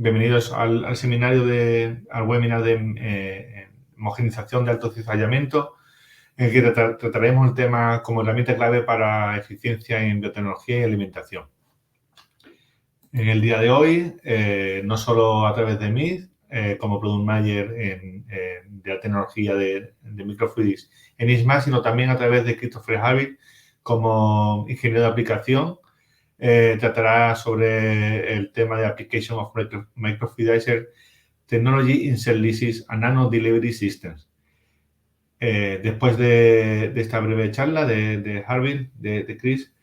Bienvenidos al seminario al webinar de homogenización de alto cizallamiento, en el que trataremos el tema como herramienta clave para eficiencia en biotecnología y alimentación. En el día de hoy, no solo a través de mí, como Product Manager de la tecnología de microfluidics en ISMA, sino también a través de Christopher Harvey como ingeniero de aplicación. Tratará sobre el tema de Application of Microfluidizer Technology in Cell Lysis and Nano Delivery Systems. Después de esta breve charla de Harvey, de Chris,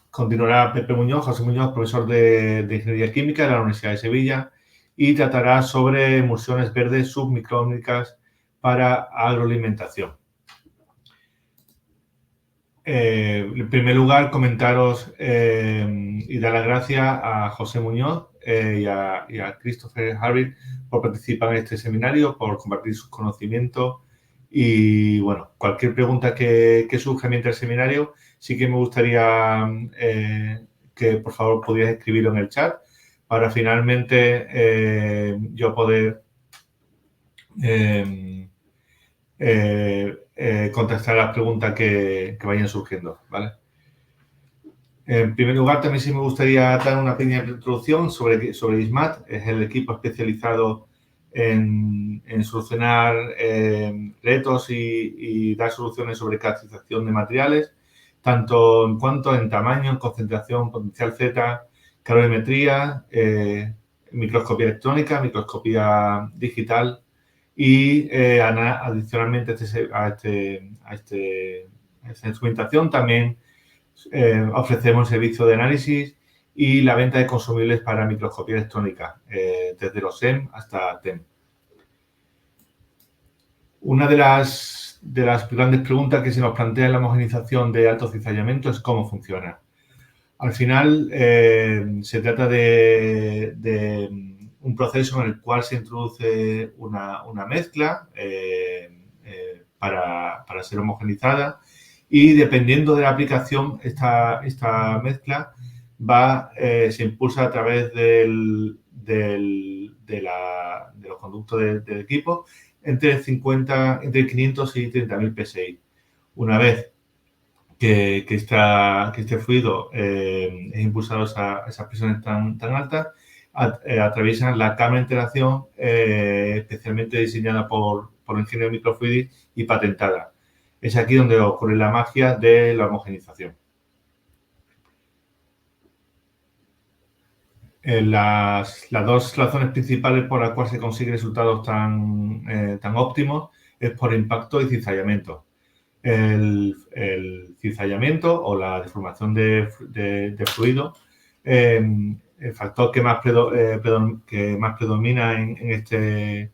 continuará Pepe Muñoz, José Muñoz, profesor de Ingeniería Química de la Universidad de Sevilla, y tratará sobre emulsiones verdes submicrónicas para agroalimentación. En primer lugar, comentaros y dar las gracias a José Muñoz y a Christopher Harvey por participar en este seminario, por compartir sus conocimientos y, bueno, cualquier pregunta que surja mientras el seminario, sí que me gustaría que, por favor, pudierais escribirlo en el chat para finalmente yo poder contestar las preguntas que vayan surgiendo, ¿vale? En primer lugar, también sí me gustaría dar una pequeña introducción sobre ISMAT. Es el equipo especializado en solucionar retos y dar soluciones sobre caracterización de materiales, tanto en cuanto en tamaño, en concentración, potencial Z, calorimetría, microscopía electrónica, microscopía digital y adicionalmente a esta instrumentación también ofrecemos servicio de análisis y la venta de consumibles para microscopía electrónica, desde los SEM hasta TEM. Una de las grandes preguntas que se nos plantea en la homogenización de alto cizallamiento es cómo funciona. Al final, se trata de un proceso en el cual se introduce una mezcla para ser homogenizada y dependiendo de la aplicación, esta mezcla se impulsa a través de los conductos del equipo entre 500 y 30.000 PSI. Una vez que este fluido es impulsado a esas presiones tan altas, atraviesan la cámara de interacción especialmente diseñada por el ingeniero de microfluidics y patentada. Es aquí donde ocurre la magia de la homogenización. Las dos razones principales por las cuales se consiguen resultados tan óptimos es por impacto y cizallamiento. El cizallamiento o la deformación de fluido, el factor que más predomina en este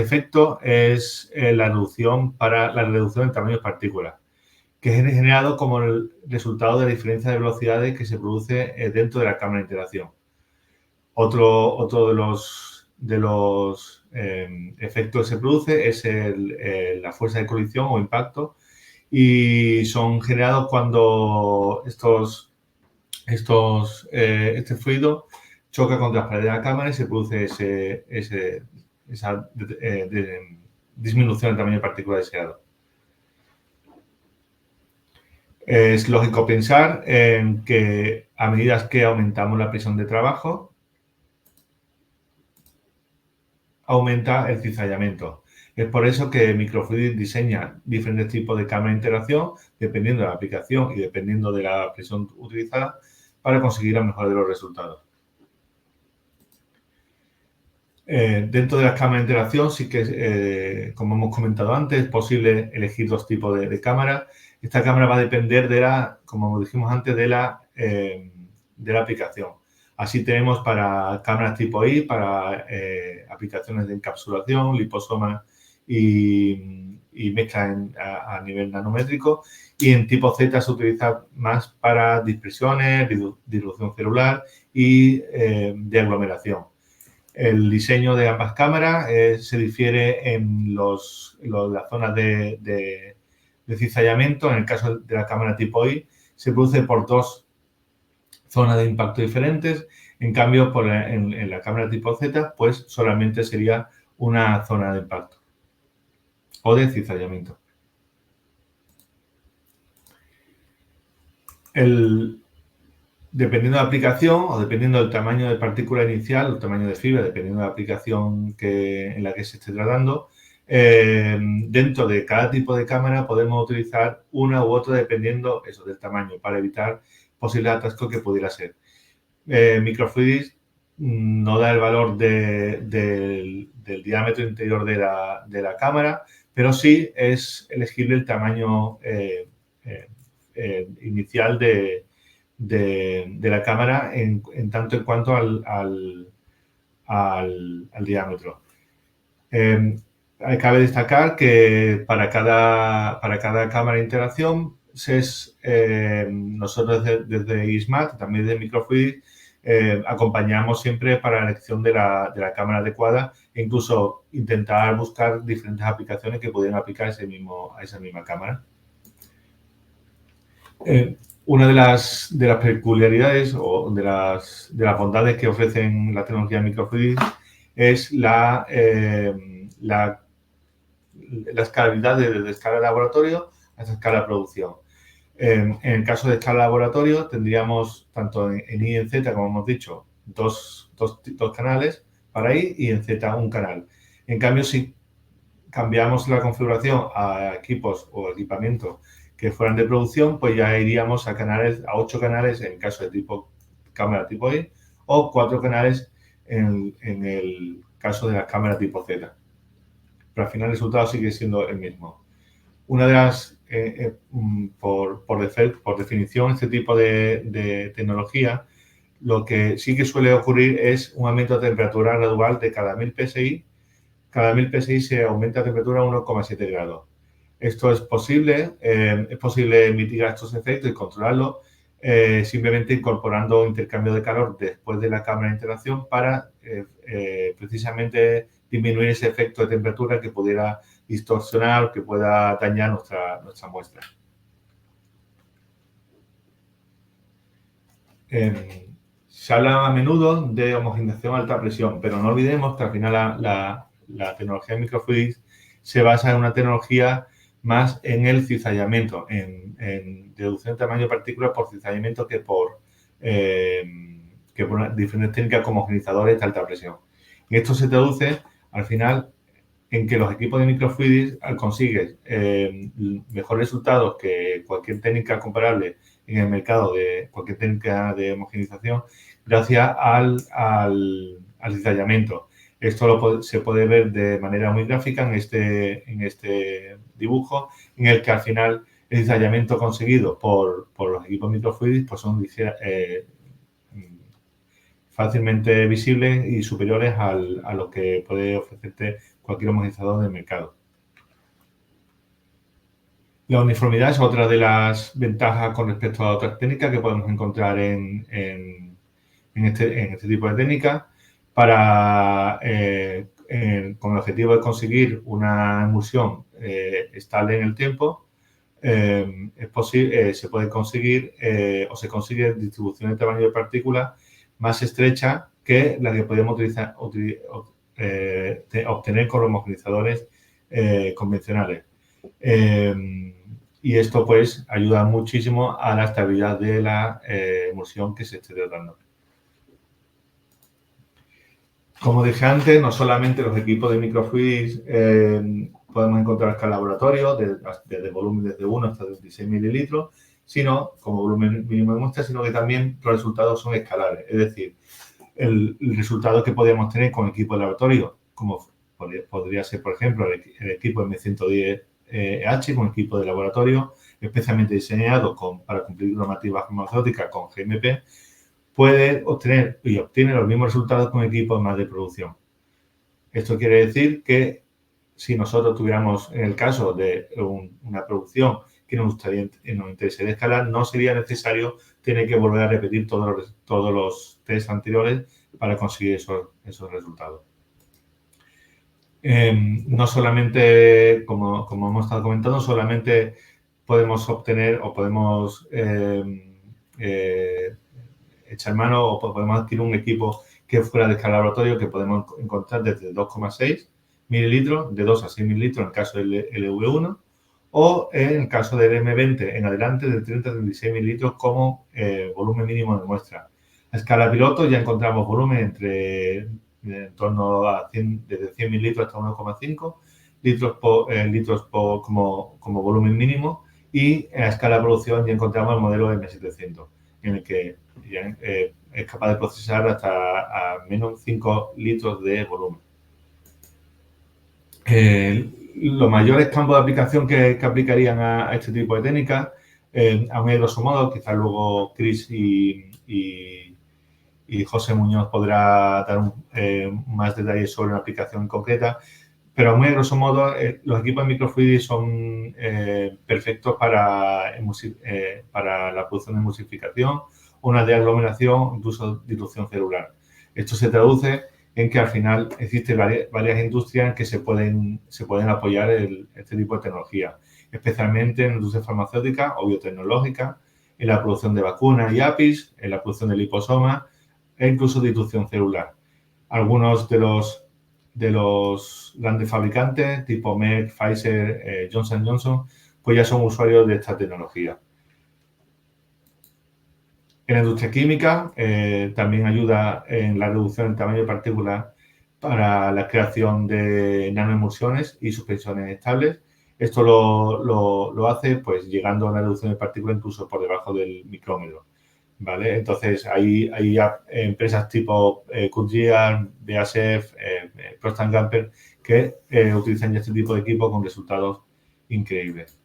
efecto es la reducción en tamaño de partículas, que es generado como el resultado de la diferencia de velocidades que se produce dentro de la cámara de interacción. Otro de los efectos que se produce es la fuerza de colisión o impacto y son generados cuando este fluido choca contra la pared de la cámara y se produce esa disminución del tamaño de partícula deseado. Es lógico pensar en que a medida que aumentamos la presión de trabajo, aumenta el cizallamiento. Es por eso que Microfluidics diseña diferentes tipos de cámara de interacción dependiendo de la aplicación y dependiendo de la presión utilizada para conseguir el mejor de los resultados. Dentro de las cámaras de interacción sí que, como hemos comentado antes, es posible elegir dos tipos de cámara. Esta cámara va a depender como dijimos antes, de la aplicación. Así tenemos para cámaras tipo I, para aplicaciones de encapsulación, liposomas y mezcla a nivel nanométrico. Y en tipo Z se utiliza más para dispersiones, dilución celular y de aglomeración. El diseño de ambas cámaras se difiere en las zonas de cizallamiento. En el caso de la cámara tipo I, se produce por dos zonas de impacto diferentes. En cambio, en la cámara tipo Z, pues solamente sería una zona de impacto o de cizallamiento. Dependiendo de la aplicación o dependiendo del tamaño de partícula inicial, el tamaño de fibra, dependiendo de la aplicación en la que se esté tratando, dentro de cada tipo de cámara podemos utilizar una u otra dependiendo eso, del tamaño para evitar posibles atascos que pudiera ser. Microfluidics no da el valor del diámetro interior de la cámara, pero sí es elegible el tamaño inicial de la cámara en tanto en cuanto al diámetro. Cabe destacar que para cada cámara de interacción, nosotros desde ISMAT, también desde Microfluidics, acompañamos siempre para la elección de la cámara adecuada e incluso intentar buscar diferentes aplicaciones que pudieran aplicar a esa misma cámara. Una de las peculiaridades o de las bondades que ofrecen la tecnología Microfluidics es la escalabilidad desde escala de laboratorio hasta escala de producción. En el caso de escala de laboratorio tendríamos tanto en I y en Z, como hemos dicho, dos canales para I y en Z un canal. En cambio, si cambiamos la configuración a equipos o equipamientos que fueran de producción, pues ya iríamos a 8 canales en el caso de cámara tipo I o 4 canales en el caso de las cámaras tipo Z. Pero al final el resultado sigue siendo el mismo. Una de las, por definición, este tipo de tecnología, lo que sí que suele ocurrir es un aumento de temperatura gradual de cada 1000 PSI. Cada 1000 PSI se aumenta la temperatura a 1,7 grados. Esto es posible mitigar estos efectos y controlarlo simplemente incorporando intercambio de calor después de la cámara de interacción para precisamente disminuir ese efecto de temperatura que pudiera distorsionar o que pueda dañar nuestra muestra. Se habla a menudo de homogeneización a alta presión, pero no olvidemos que al final la tecnología de Microfluidics se basa en una tecnología más en el cizallamiento, en reducción de tamaño de partículas por cizallamiento que por diferentes técnicas como homogeneizadores de alta presión. Y esto se traduce, al final, en que los equipos de Microfluidics consiguen mejores resultados que cualquier técnica comparable en el mercado de cualquier técnica de homogeneización gracias al cizallamiento. Esto se puede ver de manera muy gráfica en este dibujo, en el que al final el cizallamiento conseguido por los equipos Microfluidics pues son fácilmente visibles y superiores a lo que puede ofrecerte cualquier homogeneizador del mercado. La uniformidad es otra de las ventajas con respecto a otras técnicas que podemos encontrar en este tipo de técnicas con el objetivo de conseguir una emulsión estable en el tiempo. Se puede conseguir o se consigue distribución de tamaño de partículas más estrecha que la que podemos obtener con los homogeneizadores convencionales. Y esto pues ayuda muchísimo a la estabilidad de la emulsión que se esté tratando. Como dije antes, no solamente los equipos de Microfluidics podemos encontrar cada laboratorio desde volumen desde 1 hasta 26 mililitros, sino como volumen mínimo de muestra, sino que también los resultados son escalables. Es decir, el resultado que podríamos tener con equipo de laboratorio, como podría ser, por ejemplo, el equipo M110H, con equipo de laboratorio especialmente diseñado para cumplir normativas farmacéuticas con GMP, puede obtener y obtiene los mismos resultados con equipos más de producción. Esto quiere decir que si nosotros tuviéramos, en el caso de una producción que nos interesaría escalar, no sería necesario tener que volver a repetir todos los test anteriores para conseguir esos resultados. No solamente, como hemos estado comentando, solamente podemos obtener o podemos echar mano o podemos adquirir un equipo que fuera de escala laboratorio que podemos encontrar desde 2,6 mililitros, de 2 a 6 mililitros en el caso del LV1, o en el caso del M20 en adelante de 30 a 36 mililitros como volumen mínimo de muestra. A escala piloto ya encontramos volumen en torno a 100, desde 100 mililitros hasta 1,5 litros como volumen mínimo, y a escala de producción ya encontramos el modelo M700, en el que ya, es capaz de procesar hasta a menos 5 litros de volumen. Los mayores campos de aplicación que aplicarían a este tipo de técnicas, a muy grosso modo, quizás luego Chris y José Muñoz podrá dar más detalles sobre una aplicación concreta, pero a muy grosso modo los equipos de microfluidics son perfectos para la producción de emulsificación, una de aglomeración, incluso dilución celular. Esto se traduce en que al final existen varias industrias que se pueden apoyar este tipo de tecnología, especialmente en la industria farmacéutica o biotecnológica, en la producción de vacunas y APIs, en la producción de liposomas e incluso dilución celular. Algunos de los grandes fabricantes tipo Merck, Pfizer, Johnson & Johnson, pues ya son usuarios de esta tecnología. En la industria química también ayuda en la reducción del tamaño de partículas para la creación de nanoemulsiones y suspensiones estables. Esto lo hace pues llegando a una reducción de partículas incluso por debajo del micrómetro, ¿vale? Entonces hay empresas tipo Goodyear, BASF, Procter & Gamble que utilizan ya este tipo de equipo con resultados increíbles.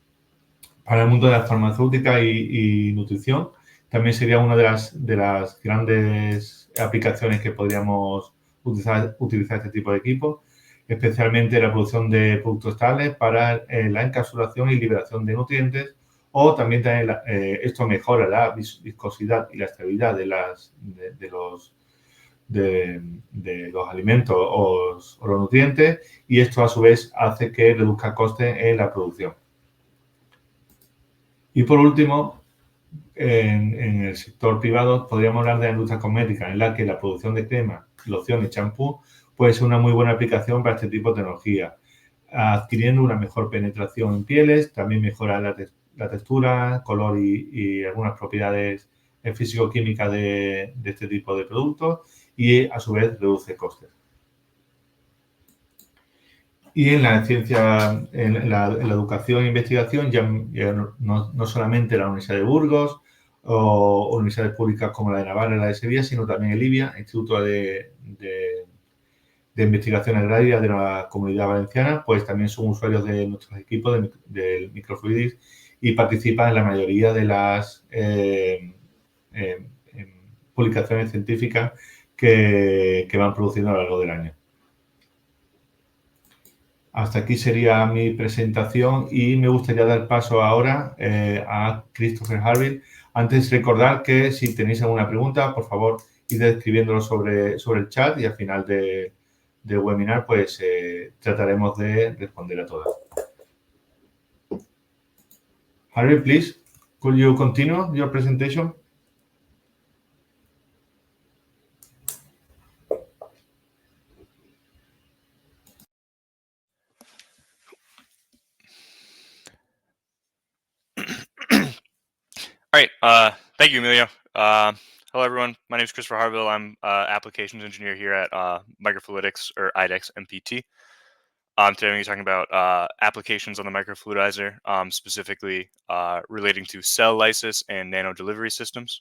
Para el mundo de la farmacéutica y nutrición también sería una de las grandes aplicaciones que podríamos utilizar este tipo de equipo, especialmente la producción de productos estables para la encapsulación y liberación de nutrientes, o también esto mejora la viscosidad y la estabilidad de los alimentos o los nutrientes, y esto a su vez hace que reduzca costes en la producción. Y por último, en el sector privado podríamos hablar de la industria cosmética, en la que la producción de crema, loción y champú puede ser una muy buena aplicación para este tipo de tecnología, adquiriendo una mejor penetración en pieles, también mejora la textura, color y algunas propiedades físico-químicas de este tipo de productos, y a su vez reduce costes. Y en la ciencia, en la educación e investigación, ya no solamente la Universidad de Burgos o universidades públicas como la de Navarra y la de Sevilla, sino también el IBIA, Instituto de Investigación Agraria de la Comunidad Valenciana, pues también son usuarios de nuestros equipos del microfluidics y participan en la mayoría de las publicaciones científicas que van produciendo a lo largo del año. Hasta aquí sería mi presentación y me gustaría dar paso ahora a Christopher Harville. Antes recordar que si tenéis alguna pregunta, por favor, id escribiéndolo sobre el chat, y al final del webinar pues trataremos de responder a todas. Harville, please, could you continue your presentation? All right. Thank you, Emilio. Hello, everyone. My name is Christopher Harville. I'm applications engineer here at Microfluidics, or IDEX MPT. Today I'm going to be talking about applications on the microfluidizer, specifically relating to cell lysis and nano delivery systems.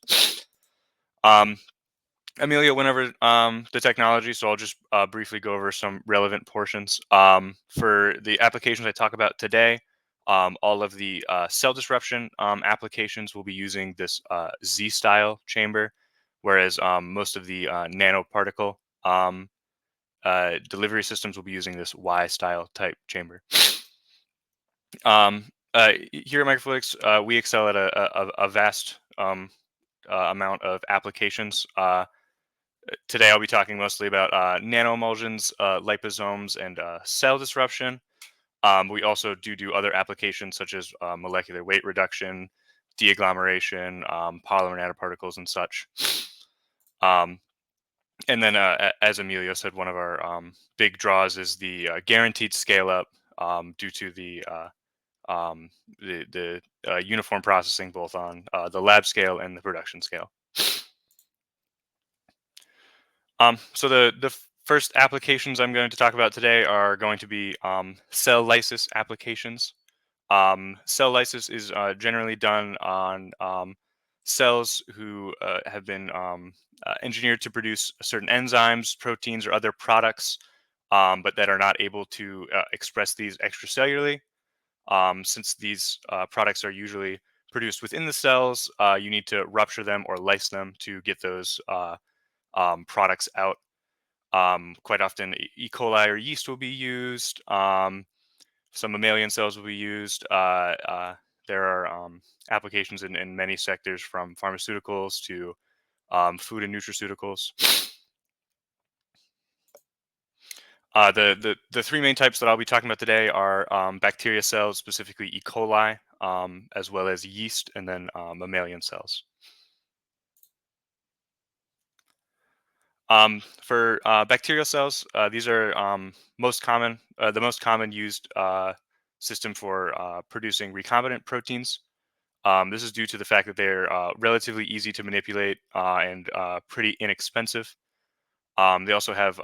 Emilio went over the technology, so I'll just briefly go over some relevant portions. For the applications I talk about today, all of the cell disruption applications will be using this Z-style chamber, whereas most of the nanoparticle delivery systems will be using this Y-style type chamber. Here at Microfluidics, we excel at a vast amount of applications. Today I'll be talking mostly about nanoemulsions, liposomes, and cell disruption. We also do other applications such as molecular weight reduction, deagglomeration, polymer nanoparticles, and such. And then, as Emilio said, one of our big draws is the guaranteed scale up due to the uniform processing both on the lab scale and the production scale. So the first applications I'm going to talk about today are going to be cell lysis applications. Cell lysis is generally done on cells who have been engineered to produce certain enzymes, proteins, or other products, but that are not able to express these extracellularly. Since these products are usually produced within the cells, you need to rupture them or lyse them to get those products out. Quite often, E. coli or yeast will be used. Some mammalian cells will be used. There are applications in many sectors, from pharmaceuticals to food and nutraceuticals. The three main types that I'll be talking about today are bacteria cells, specifically E. coli, as well as yeast, and then mammalian cells. For bacterial cells, these are the most common used system for producing recombinant proteins. This is due to the fact that they're relatively easy to manipulate and pretty inexpensive. They also have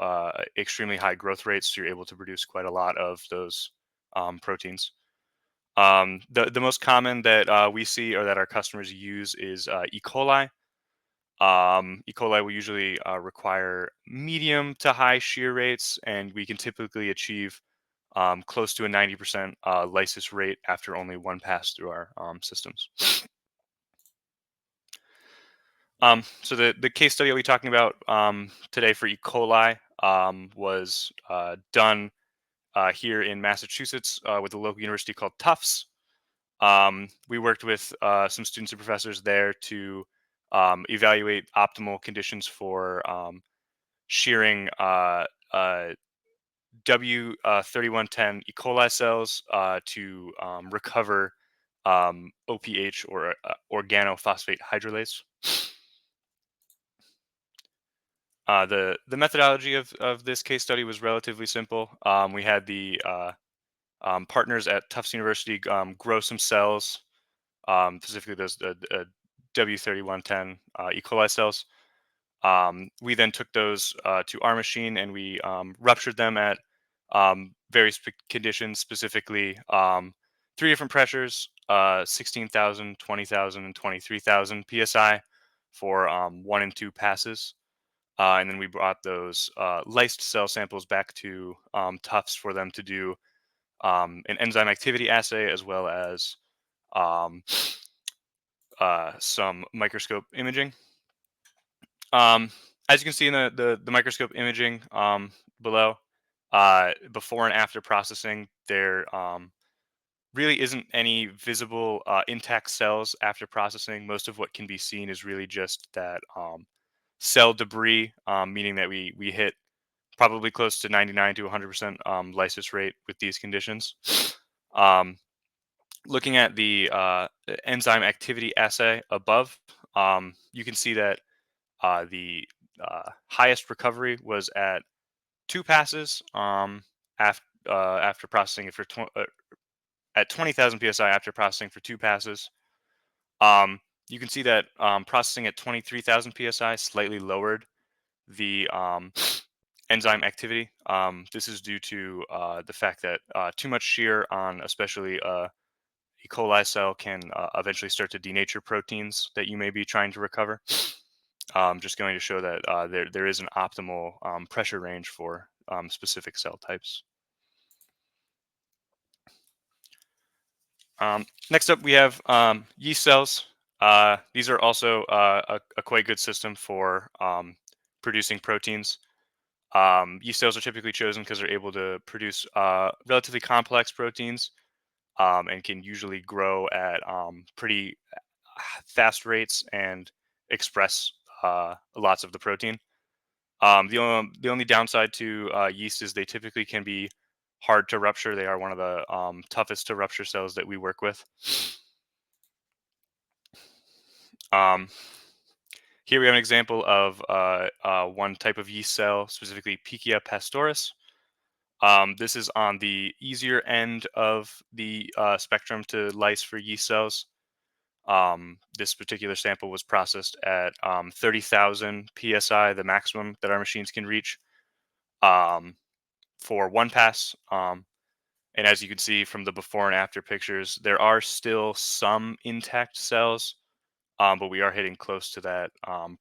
extremely high growth rates, so you're able to produce quite a lot of those proteins. The most common that we see or that our customers use is E. coli. E. coli will usually require medium to high shear rates, and we can typically achieve close to a 90% lysis rate after only one pass through our systems. So the case study I'll be talking about today for E. coli was done here in Massachusetts with a local university called Tufts. We worked with some students and professors there to evaluate optimal conditions for shearing W3110 E. coli cells to recover OPH, or organophosphate hydrolase. The methodology of this case study was relatively simple. We had the partners at Tufts University grow some cells, specifically those W3110 E. coli cells. We then took those to our machine, and we ruptured them at various conditions, specifically 3 different pressures, 16,000, 20,000, and 23,000 psi for 1 and 2 passes. And then we brought those lysed cell samples back to Tufts for them to do an enzyme activity assay, as well as some microscope imaging. As you can see in the microscope imaging below, before and after processing, there really isn't any visible intact cells after processing. Most of what can be seen is really just that cell debris, meaning that we hit probably close to 99 to 100% lysis rate with these conditions. Looking at the enzyme activity assay above, you can see that the highest recovery was at 2 passes after processing it for at 20,000 psi after processing for 2 passes. You can see that processing at 23,000 psi slightly lowered the enzyme activity. This is due to the fact that too much shear on especially E. coli cell can eventually start to denature proteins that you may be trying to recover. Just going to show that there is an optimal pressure range for specific cell types. Next up, we have yeast cells. These are also a quite good system for producing proteins. Yeast cells are typically chosen because they're able to produce relatively complex proteins and can usually grow at pretty fast rates and express lots of the protein. The only downside to yeast is they typically can be hard to rupture. They are one of the toughest to rupture cells that we work with. Here we have an example of one type of yeast cell, specifically Pichia pastoris. This is on the easier end of the spectrum to lyse for yeast cells. This particular sample was processed at 30,000 psi, the maximum that our machines can reach um, for one pass. And as you can see from the before and after pictures, there are still some intact cells, but we are hitting close to that,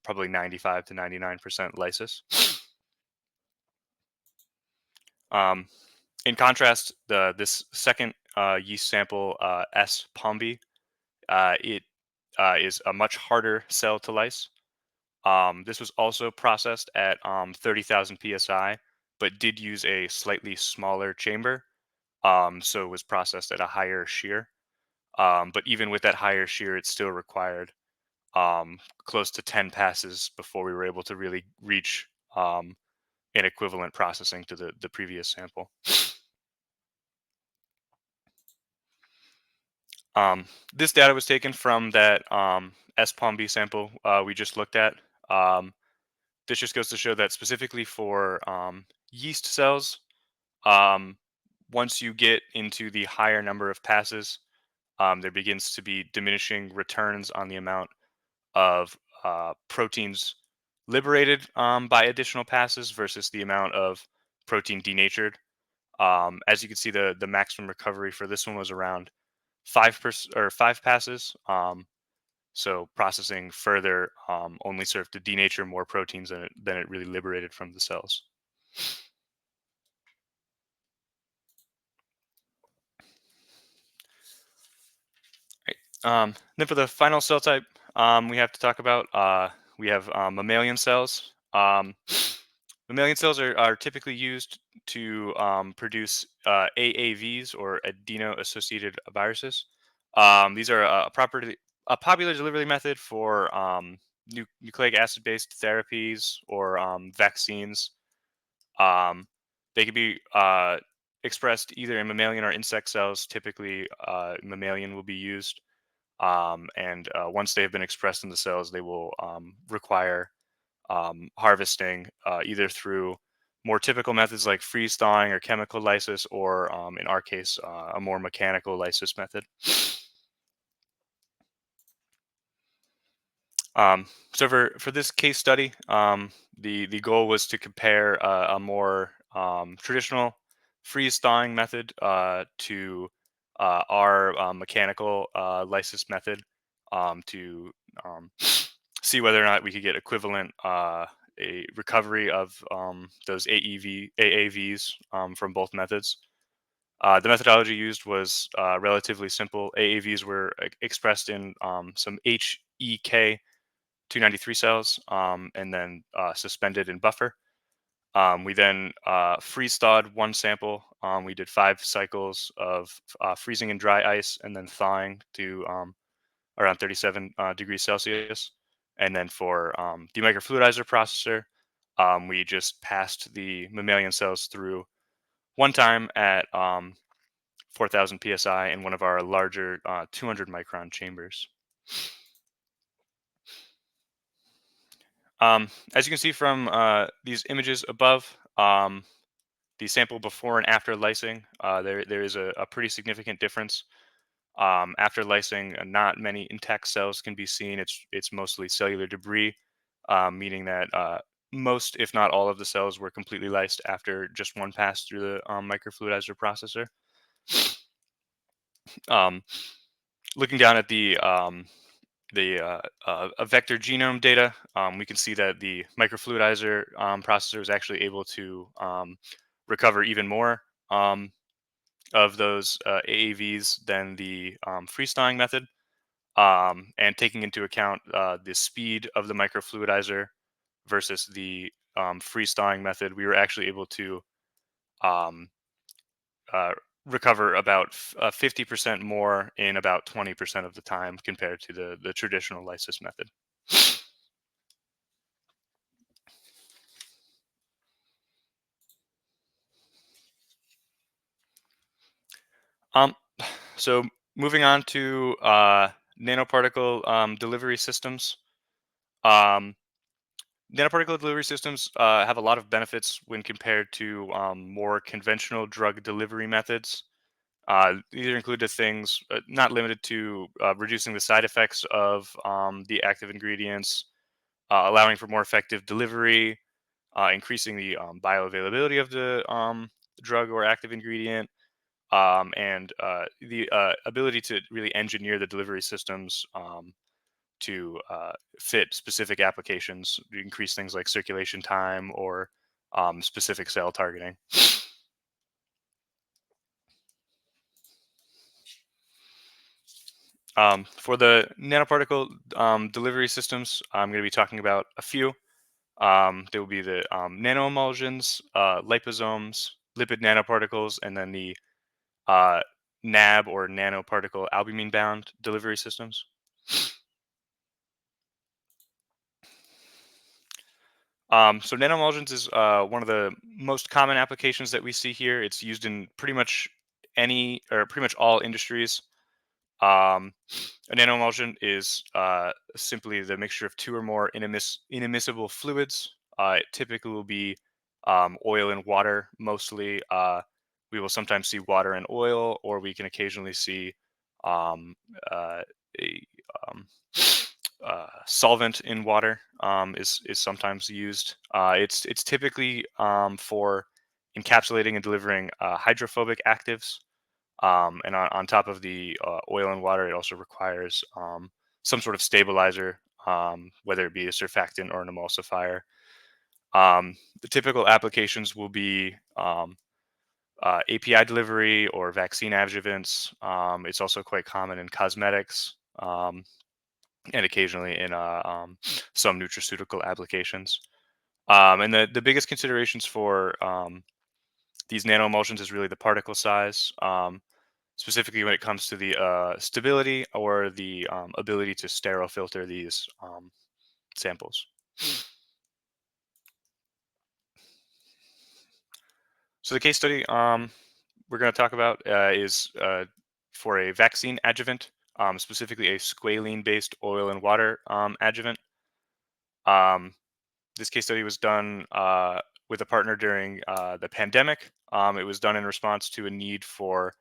probably 95 to 99% lysis. In contrast, this second yeast sample, S. pombe, it is a much harder cell to lyse. This was also processed at 30,000 psi, but did use a slightly smaller chamber, so it was processed at a higher shear. But even with that higher shear, it still required close to 10 passes before we were able to really reach an equivalent processing to the previous sample. This data was taken from that S. pombe sample we just looked at. This just goes to show that specifically for yeast cells, um, once you get into the higher number of passes, there begins to be diminishing returns on the amount of proteins liberated by additional passes versus the amount of protein denatured. As you can see, the maximum recovery for this one was around 5 passes. So processing further only served to denature more proteins than it really liberated from the cells. Then for the final cell type we have to talk about, we have mammalian cells. Mammalian cells are typically used to produce AAVs, or adeno-associated viruses. These are a popular delivery method for nucleic acid-based therapies or vaccines. They can be expressed either in mammalian or insect cells. Typically, mammalian will be used. And once they have been expressed in the cells, they will require harvesting either through more typical methods like freeze thawing or chemical lysis, or in our case, a more mechanical lysis method. So for this case study, the goal was to compare a more traditional freeze thawing method to our mechanical lysis method, to see whether or not we could get equivalent a recovery of those AAVs from both methods. The methodology used was relatively simple. AAVs were expressed in some HEK 293 cells, and then suspended in buffer. We then freeze thawed one sample. We did 5 cycles of freezing in dry ice and then thawing to around 37 degrees Celsius. And then for the microfluidizer processor, we just passed the mammalian cells through one time at 4,000 psi in one of our larger 200 micron chambers. As you can see from these images above, the sample before and after lysing, there is a pretty significant difference. After lysing, not many intact cells can be seen. It's mostly cellular debris, meaning that most, if not all, of the cells were completely lysed after just one pass through the microfluidizer processor. Looking down at the vector genome data, we can see that the microfluidizer processor is actually able to recover even more of those AAVs than the freeze thawing method. And taking into account the speed of the microfluidizer versus the freeze thawing method, we were actually able to um, recover about 50% more in about 20% of the time compared to the traditional lysis method. Um, so moving on to nanoparticle delivery systems. Um, Nanoparticle delivery systems have a lot of benefits when compared to more conventional drug delivery methods. These include the things not limited to reducing the side effects of the active ingredients, allowing for more effective delivery, increasing the bioavailability of the drug or active ingredient, and the ability to really engineer the delivery systems to fit specific applications, increase things like circulation time or specific cell targeting. For the nanoparticle delivery systems, I'm going to be talking about a few. There will be the nanoemulsions, liposomes, lipid nanoparticles, and then the uh, NAB or nanoparticle albumin-bound delivery systems. So nanoemulsions is one of the most common applications that we see here. It's used in pretty much any or pretty much all industries. Um, a nanoemulsion is simply the mixture of two or more inadmissible fluids. It typically will be oil and water mostly. We will sometimes see water and oil, or we can occasionally see um, a um, solvent in water is sometimes used. It's typically for encapsulating and delivering hydrophobic actives. And on top of the oil and water, it also requires some sort of stabilizer, whether it be a surfactant or an emulsifier. The typical applications will be API delivery or vaccine adjuvants. It's also quite common in cosmetics and occasionally in some nutraceutical applications. And the biggest considerations for these nanoemulsions is really the particle size. Specifically when it comes to the stability or the ability to sterile filter these samples. So the case study we're going to talk about is for a vaccine adjuvant, specifically a squalene-based oil and water adjuvant. Um, this case study was done with a partner during the pandemic. It was done in response to a need for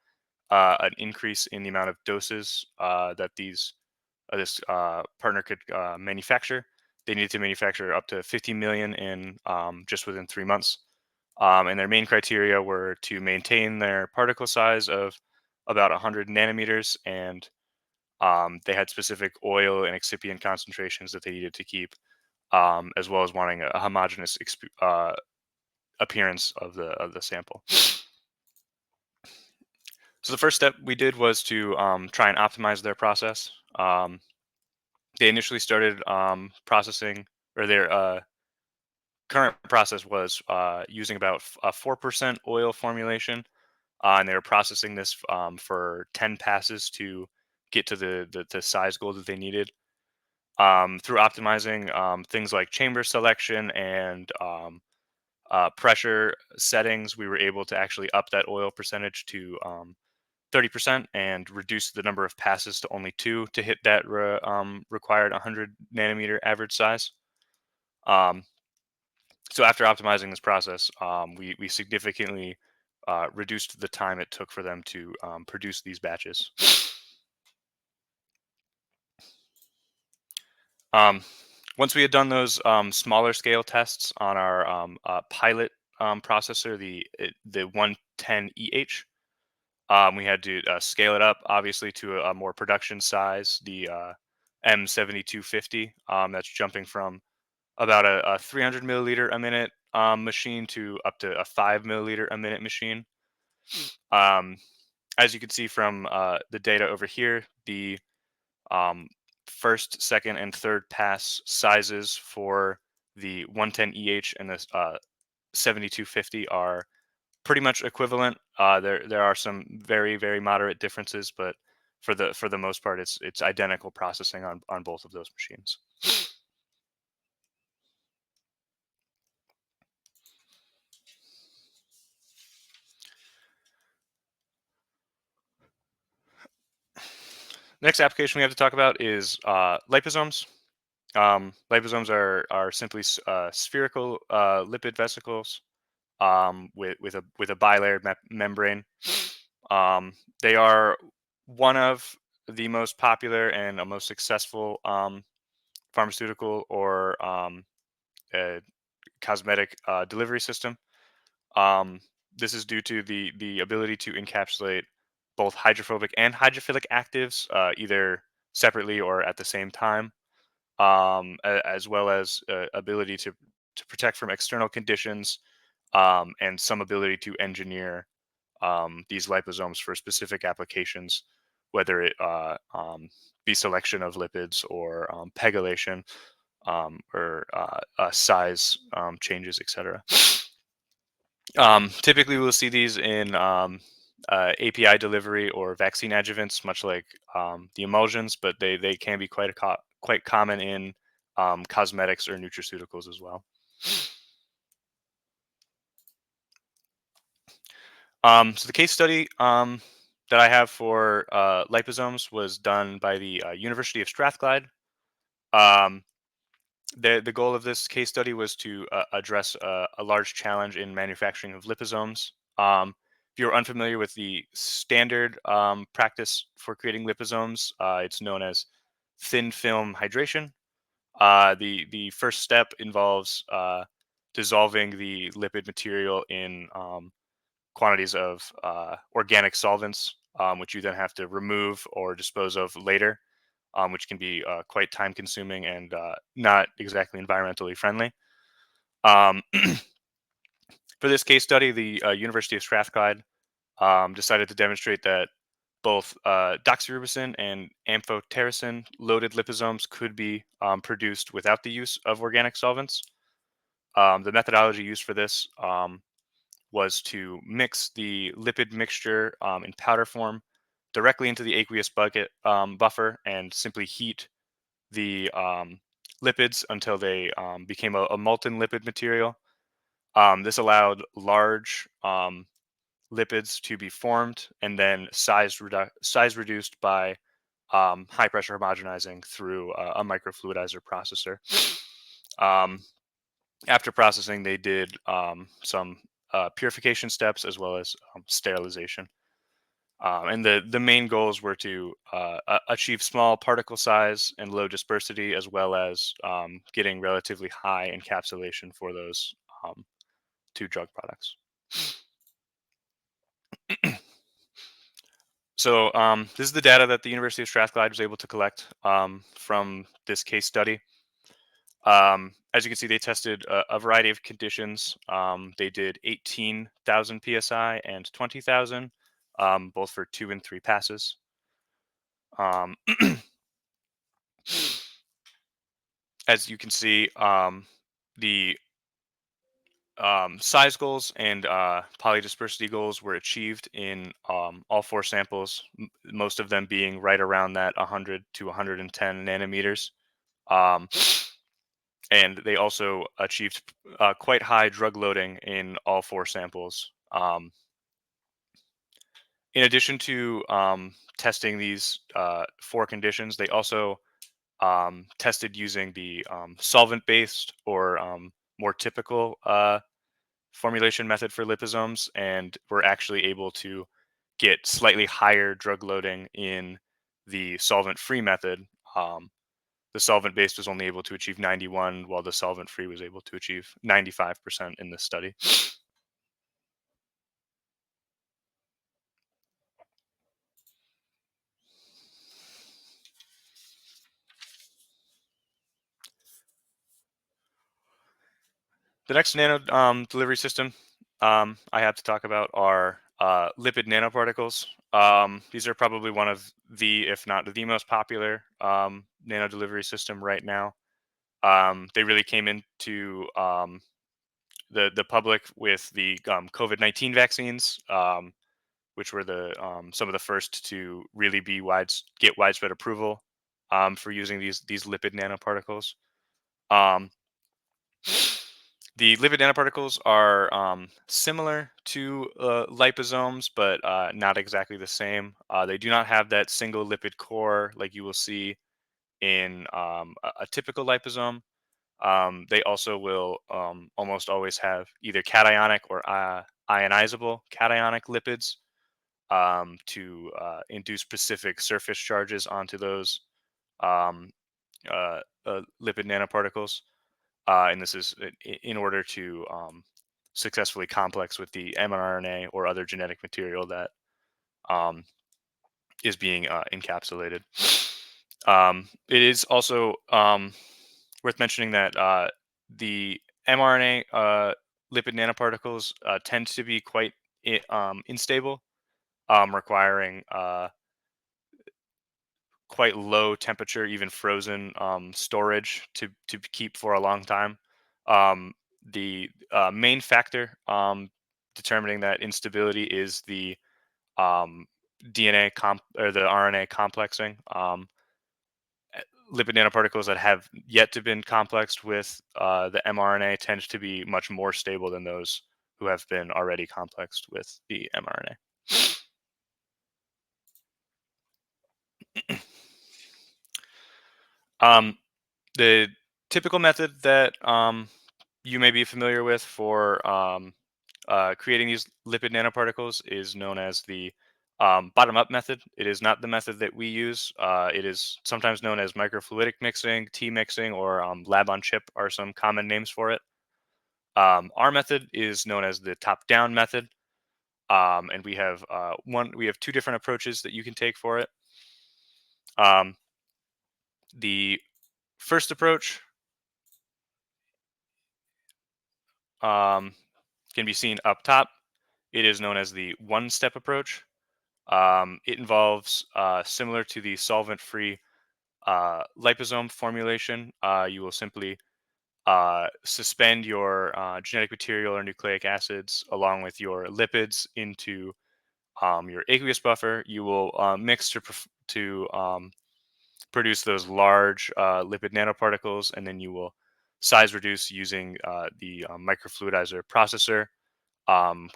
an increase in the amount of doses that this partner could manufacture. They needed to manufacture up to 50 million in just within 3 months. And their main criteria were to maintain their particle size of about 100 nanometers, and they had specific oil and excipient concentrations that they needed to keep, as well as wanting a homogeneous appearance of the sample. So the first step we did was to try and optimize their process. They initially started processing, or their current process was using about a 4% oil formulation, and they were processing this for 10 passes to get to the size goal that they needed. Through optimizing things like chamber selection and pressure settings, we were able to actually up that oil percentage to 30% and reduce the number of passes to only 2 to hit that required 100 nanometer average size. Um, so after optimizing this process, we significantly reduced the time it took for them to produce these batches. Um, Once we had done those smaller scale tests on our pilot processor, the 110EH, we had to scale it up, obviously, to a more production size, the M7250. That's jumping from about a 300 milliliter a minute machine to up to a 5 milliliter a minute machine. Um, as you can see from the data over here, the um, first, second, and third pass sizes for the 110EH and the 7250 are pretty much equivalent. There are some very moderate differences, but for the most part, it's identical processing on both of those machines. Next application we have to talk about is liposomes. Liposomes are simply spherical lipid vesicles with a bilayered membrane. They are one of the most popular and most successful pharmaceutical or uh, cosmetic delivery system. Um, this is due to the ability to encapsulate both hydrophobic and hydrophilic actives, either separately or at the same time, as well as ability to protect from external conditions, and some ability to engineer these liposomes for specific applications, whether it be selection of lipids or pegylation, or size changes, etc. Typically, we'll see these in API delivery or vaccine adjuvants, much like the emulsions, but they can be quite common in cosmetics or nutraceuticals as well. So the case study that I have for liposomes was done by the University of Strathclyde. Um, the goal of this case study was to address a large challenge in manufacturing of liposomes. If you're unfamiliar with the standard practice for creating liposomes, it's known as thin film hydration. The first step involves dissolving the lipid material in quantities of organic solvents, which you then have to remove or dispose of later, which can be quite time consuming and not exactly environmentally friendly. Um, for this case study, the University of Strathclyde decided to demonstrate that both doxorubicin and amphotericin loaded liposomes could be produced without the use of organic solvents. The methodology used for this was to mix the lipid mixture in powder form directly into the aqueous bucket buffer and simply heat the lipids until they became a molten lipid material. This allowed large lipids to be formed and then size reduced by high pressure homogenizing through a microfluidizer processor. Um, After processing, they did some purification steps as well as sterilization. And the main goals were to achieve small particle size and low dispersity, as well as getting relatively high encapsulation for those two drug products. So this is the data that the University of Strathclyde was able to collect from this case study. As you can see, they tested a variety of conditions. They did 18,000 psi and 20,000, both for 2 and 3 passes. Um, as you can see, the size goals and polydispersity goals were achieved in all 4 samples, most of them being right around that 100 to 110 nanometers. And they also achieved quite high drug loading in all 4 samples. In addition to testing these 4 conditions, they also tested using the solvent-based or more typical formulation method for liposomes, and were actually able to get slightly higher drug loading in the solvent-free method. The solvent-based was only able to achieve 91, while the solvent-free was able to achieve 95% in this study. The next nano delivery system I have to talk about are lipid nanoparticles. These are probably one of the, if not the most popular nano delivery system right now. They really came into the public with the COVID-19 vaccines, which were the some of the first to really be get widespread approval for using these lipid nanoparticles. Um, The lipid nanoparticles are similar to liposomes, but not exactly the same. They do not have that single lipid core like you will see in a typical liposome. They also will almost always have either cationic or ionizable cationic lipids to induce specific surface charges onto those um, lipid nanoparticles. And this is in order to successfully complex with the mRNA or other genetic material that um, is being encapsulated. It is also worth mentioning that the mRNA lipid nanoparticles tend to be quite unstable, requiring quite low temperature, even frozen storage to keep for a long time. The main factor determining that instability is the um, or the RNA complexing. Lipid nanoparticles that have yet to been complexed with the mRNA tend to be much more stable than those who have been already complexed with the mRNA. The typical method that you may be familiar with for creating these lipid nanoparticles is known as the bottom-up method. It is not the method that we use. It is sometimes known as microfluidic mixing, T mixing, or lab on chip are some common names for it. Our method is known as the top-down method, and we have two different approaches that you can take for it. The first approach can be seen up top. It is known as the one-step approach. It involves, similar to the solvent-free liposome formulation, you will simply suspend your genetic material or nucleic acids along with your lipids into your aqueous buffer. You will mix to produce those large lipid nanoparticles, and then you will size reduce using the microfluidizer processor,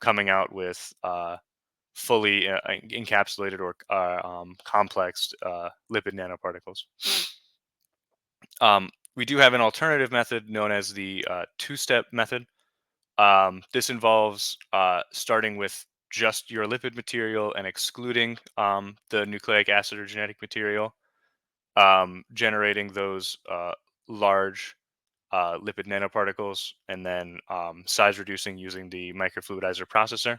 coming out with fully encapsulated or complex lipid nanoparticles. We do have an alternative method known as the two-step method. This involves starting with just your lipid material and excluding the nucleic acid or genetic material, generating those large lipid nanoparticles, and then size reducing using the microfluidizer processor.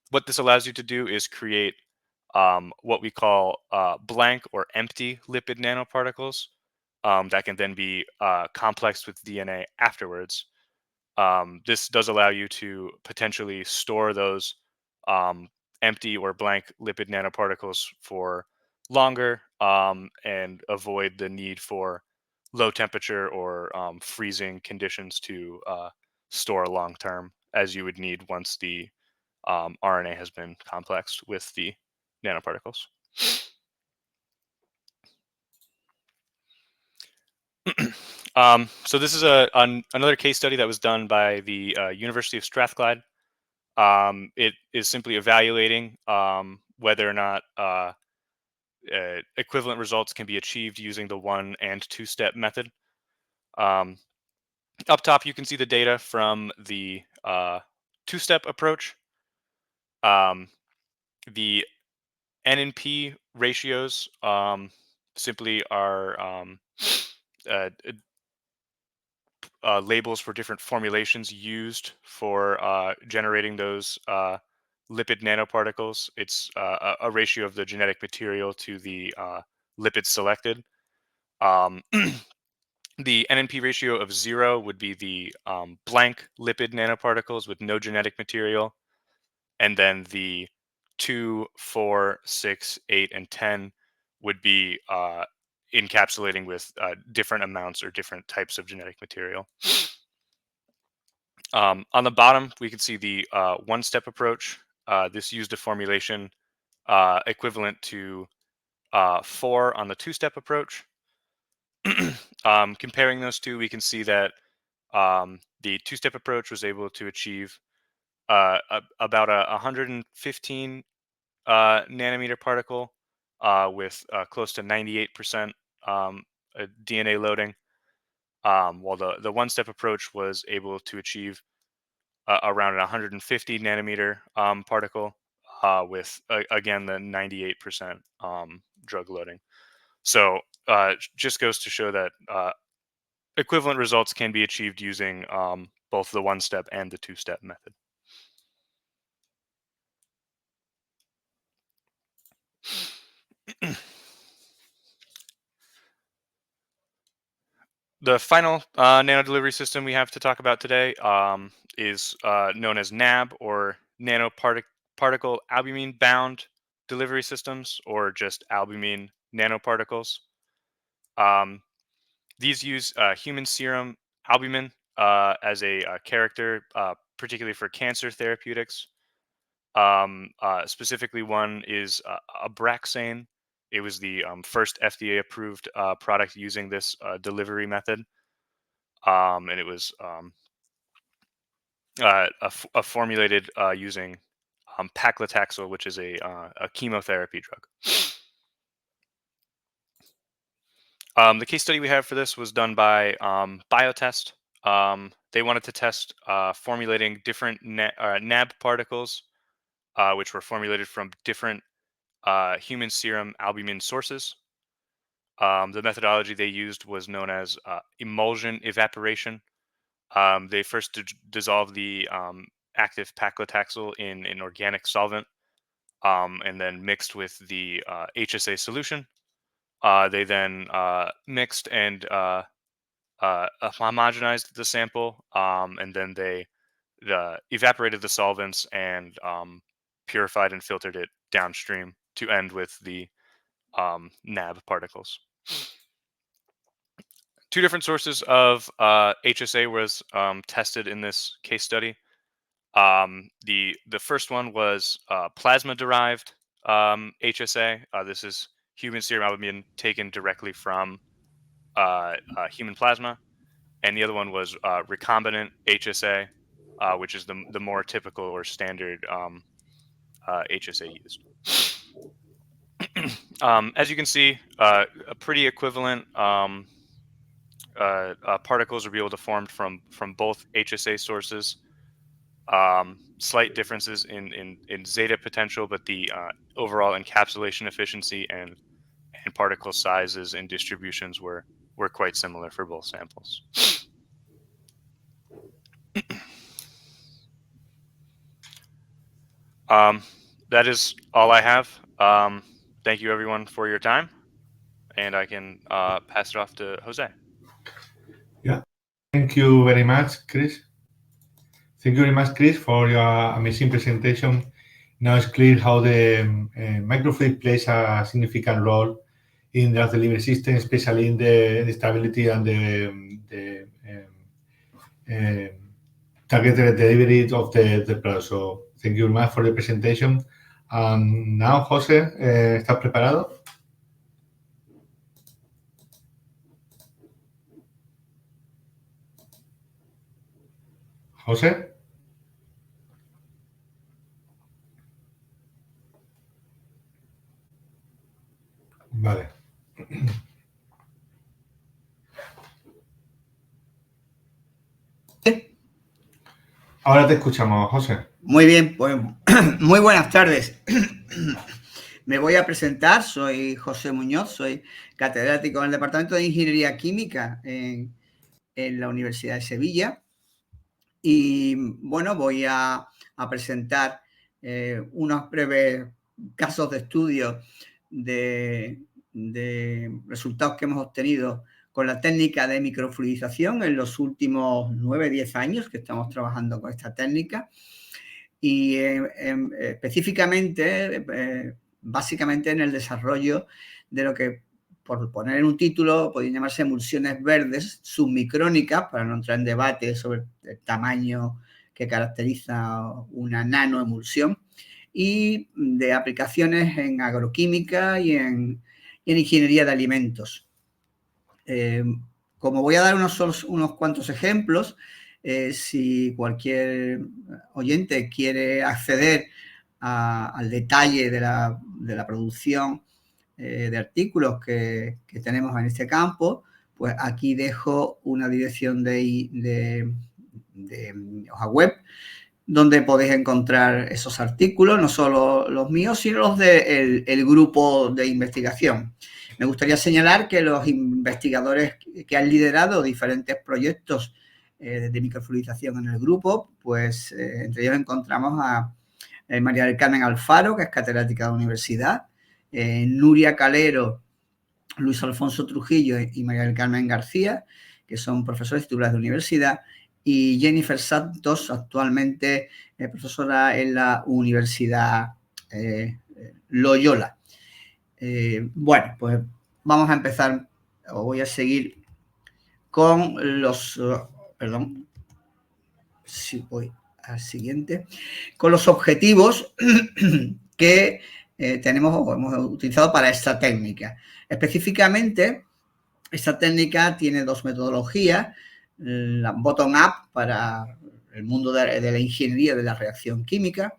What this allows you to do is create what we call blank or empty lipid nanoparticles that can then be complexed with DNA afterwards. This does allow you to potentially store those empty or blank lipid nanoparticles for longer and avoid the need for low temperature or freezing conditions to store long term, as you would need once the RNA has been complexed with the nanoparticles. So this is another case study that was done by the University of Strathclyde. It is simply evaluating whether or not equivalent results can be achieved using the one and two-step method. Up top, you can see the data from the two-step approach. The N and P ratios simply are labels for different formulations used for generating those lipid nanoparticles. It's a ratio of the genetic material to the lipid selected. The NNP ratio of 0 would be the blank lipid nanoparticles with no genetic material. And then the 2, 4, 6, 8, and 10 would be encapsulating with different amounts or different types of genetic material. On the bottom, we can see the one-step approach. This used a formulation equivalent to 4 on the two-step approach. Comparing those two, we can see that the two-step approach was able to achieve about a 115 nanometer particle with close to 98% DNA loading, while the one-step approach was able to achieve around an 150 nanometer particle with, again, the 98% drug loading. So just goes to show that equivalent results can be achieved using both the one-step and the two-step method. The final nano delivery system we have to talk about today is known as NAB, or nanoparticle albumin bound delivery systems, or just albumin nanoparticles. These use human serum albumin as a character, particularly for cancer therapeutics. Specifically, one is Abraxane. It was the first FDA-approved product using this delivery method, and it was formulated using paclitaxel, which is a chemotherapy drug. The case study we have for this was done by Biotest. They wanted to test formulating different NAB particles, which were formulated from different human serum albumin sources. The methodology they used was known as emulsion evaporation. They first dissolved the active paclitaxel in an organic solvent, and then mixed with the HSA solution. They then mixed and homogenized the sample, and then they evaporated the solvents and purified and filtered it downstream to end with the NAB particles. Two different sources of HSA was tested in this case study. The first one was plasma-derived HSA. This is human serum albumin taken directly from human plasma, and the other one was recombinant HSA, which is the more typical or standard HSA used. As you can see, a pretty equivalent particles will be able to form from both HSA sources. Slight differences in zeta potential, but the overall encapsulation efficiency and particle sizes and distributions were quite similar for both samples. That is all I have. Thank you, everyone, for your time, and I can pass it off to Jose. Yeah, thank you very much, Chris. Thank you very much, Chris, for your amazing presentation. Now it's clear how the microfluidic plays a significant role in the delivery system, especially in the stability and the targeted delivery of the product. So thank you very much for the presentation. Now, José, ¿estás preparado? José. Vale. Ahora te escuchamos, José. Muy bien, pues muy buenas tardes. Me voy a presentar, soy José Muñoz, soy catedrático en el Departamento de Ingeniería Química en la Universidad de Sevilla. Y bueno, voy a presentar unos breves casos de estudio de resultados que hemos obtenido con la técnica de microfluidización en los últimos 9-10 años que estamos trabajando con esta técnica. Y específicamente, básicamente en el desarrollo de lo que, por poner en un título, podrían llamarse emulsiones verdes submicrónicas, para no entrar en debate sobre el tamaño que caracteriza una nanoemulsión, y de aplicaciones en agroquímica y en ingeniería de alimentos. Como voy a dar unos cuantos ejemplos, si cualquier oyente quiere acceder al detalle de la producción de artículos que tenemos en este campo, pues aquí dejo una dirección de hoja web donde podéis encontrar esos artículos, no solo los míos, sino los del grupo de investigación. Me gustaría señalar que los investigadores que han liderado diferentes proyectos de microfluidización en el grupo, pues entre ellos encontramos a María del Carmen Alfaro, que es catedrática de la universidad, Nuria Calero, Luis Alfonso Trujillo y María del Carmen García, que son profesores titulares de universidad, y Jennifer Santos, actualmente profesora en la Universidad Loyola. Bueno, pues vamos a empezar, o voy a seguir con los, perdón, si voy al siguiente, con los objetivos que tenemos o hemos utilizado para esta técnica. Específicamente, esta técnica tiene dos metodologías, la bottom-up para el mundo de la ingeniería de la reacción química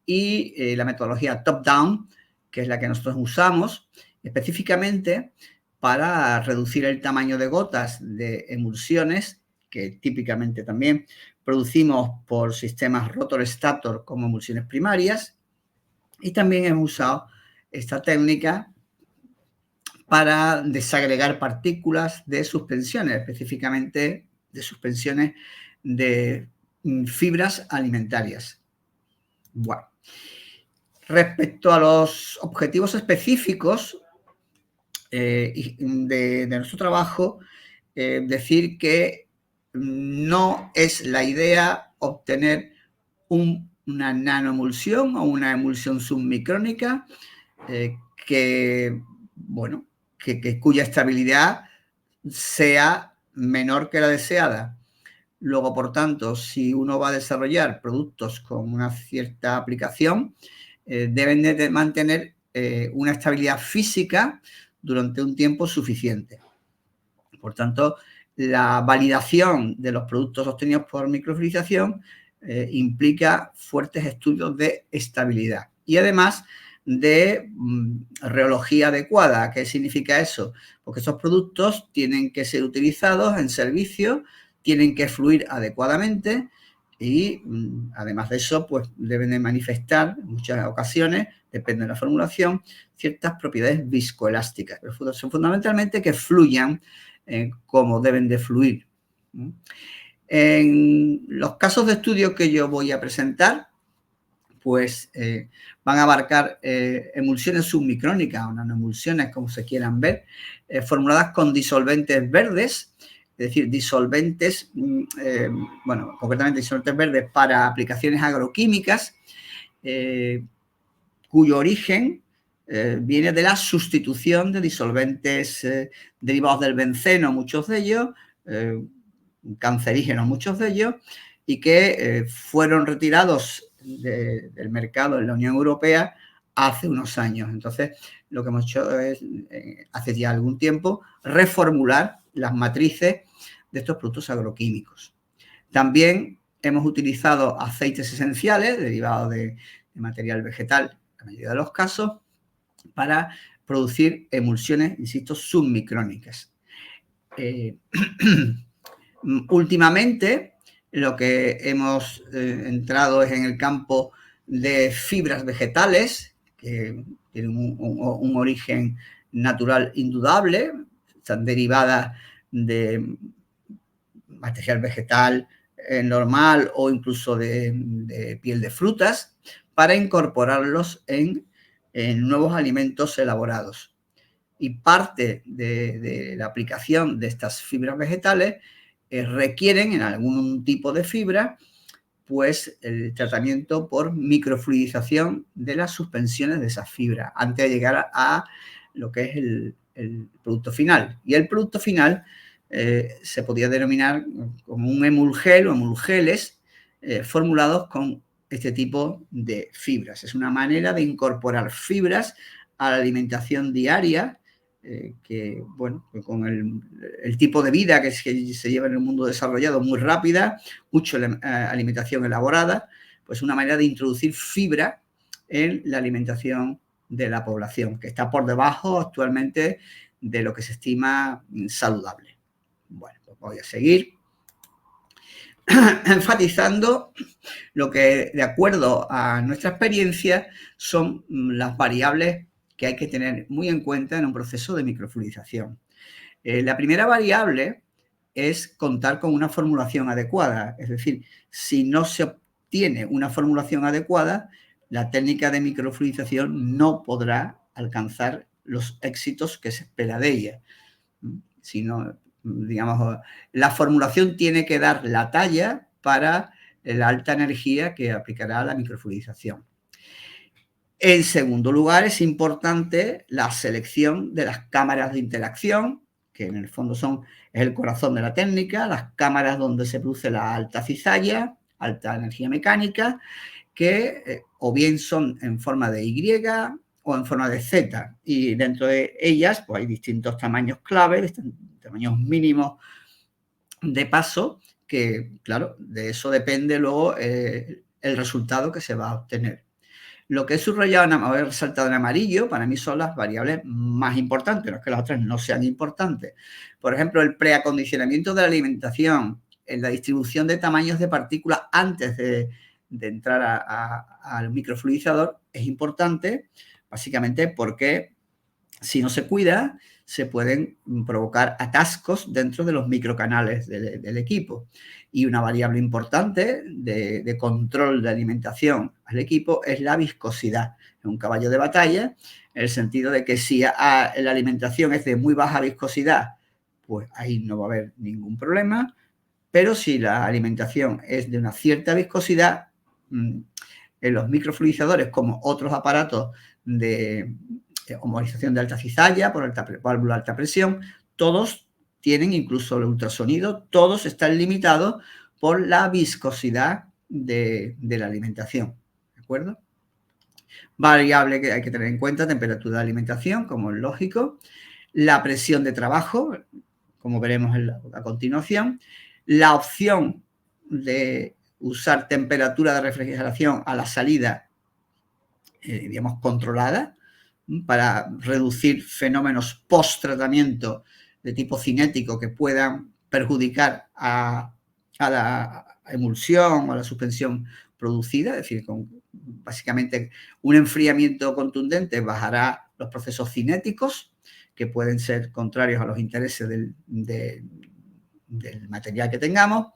y la metodología top-down, que es la que nosotros usamos específicamente para reducir el tamaño de gotas de emulsiones, que típicamente también producimos por sistemas rotor-stator como emulsiones primarias, y también hemos usado esta técnica para desagregar partículas de suspensiones, específicamente de suspensiones de fibras alimentarias. Bueno, respecto a los objetivos específicos de nuestro trabajo, decir que no es la idea obtener una nanoemulsión o una emulsión submicrónica cuya estabilidad sea menor que la deseada. Luego, por tanto, si uno va a desarrollar productos con una cierta aplicación, deben de mantener una estabilidad física durante un tiempo suficiente. Por tanto, la validación de los productos obtenidos por microfluidización implica fuertes estudios de estabilidad y además de reología adecuada. ¿Qué significa eso? Porque estos productos tienen que ser utilizados en servicio, tienen que fluir adecuadamente y además de eso, pues deben de manifestar en muchas ocasiones, depende de la formulación, ciertas propiedades viscoelásticas, pero son fundamentalmente que fluyan como deben de fluir. En los casos de estudio que yo voy a presentar, pues van a abarcar emulsiones submicrónicas o nanoemulsiones, como se quieran ver, formuladas con disolventes verdes, es decir, disolventes, concretamente disolventes verdes para aplicaciones agroquímicas, cuyo origen viene de la sustitución de disolventes derivados del benceno, muchos de ellos, cancerígenos muchos de ellos, y que fueron retirados del mercado en la Unión Europea hace unos años. Entonces, lo que hemos hecho es, hace ya algún tiempo, reformular las matrices de estos productos agroquímicos. También hemos utilizado aceites esenciales derivados de material vegetal, en la mayoría de los casos, para producir emulsiones, insisto, submicrónicas. Últimamente, lo que hemos entrado es en el campo de fibras vegetales, que tienen un origen natural indudable, están derivadas de material vegetal normal o incluso de piel de frutas, para incorporarlos en nuevos alimentos elaborados. Y parte de la aplicación de estas fibras vegetales requieren en algún tipo de fibra pues el tratamiento por microfluidización de las suspensiones de esas fibras antes de llegar a lo que es el producto final. Y el producto final se podría denominar como un emulgel o emulgeles formulados con este tipo de fibras. Es una manera de incorporar fibras a la alimentación diaria que, bueno, con el tipo de vida que se lleva en el mundo desarrollado, muy rápida, mucha alimentación elaborada, pues una manera de introducir fibra en la alimentación de la población, que está por debajo actualmente de lo que se estima saludable. Bueno, pues voy a seguir enfatizando lo que, de acuerdo a nuestra experiencia, son las variables que hay que tener muy en cuenta en un proceso de microfluidización. La primera variable es contar con una formulación adecuada, es decir, si no se obtiene una formulación adecuada, la técnica de microfluidización no podrá alcanzar los éxitos que se espera de ella. Si no, digamos, la formulación tiene que dar la talla para la alta energía que aplicará la microfluidización. En segundo lugar, es importante la selección de las cámaras de interacción, que en el fondo es el corazón de la técnica, las cámaras donde se produce la alta cizalla, alta energía mecánica, que o bien son en forma de Y o en forma de Z, y dentro de ellas pues hay distintos tamaños clave, tamaños mínimos de paso, que claro, de eso depende luego el resultado que se va a obtener. Lo que he subrayado, he resaltado en amarillo, para mí son las variables más importantes, no es que las otras no sean importantes. Por ejemplo, el preacondicionamiento de la alimentación, en la distribución de tamaños de partículas antes de entrar al microfluidizador es importante, básicamente porque si no se cuida, se pueden provocar atascos dentro de los microcanales del equipo. Y una variable importante de control de alimentación al equipo es la viscosidad. Es un caballo de batalla, en el sentido de que si la alimentación es de muy baja viscosidad, pues ahí no va a haber ningún problema. Pero si la alimentación es de una cierta viscosidad, en los microfluidizadores, como otros aparatos de homogenización de alta cizalla, por válvula de alta presión, todos tienen, incluso el ultrasonido, todos están limitados por la viscosidad de la alimentación, ¿de acuerdo? Variable que hay que tener en cuenta, temperatura de alimentación, como es lógico, la presión de trabajo, como veremos a continuación, la opción de usar temperatura de refrigeración a la salida, digamos, controlada, para reducir fenómenos post-tratamiento de tipo cinético que puedan perjudicar a la emulsión o a la suspensión producida, es decir, básicamente un enfriamiento contundente bajará los procesos cinéticos que pueden ser contrarios a los intereses del material que tengamos.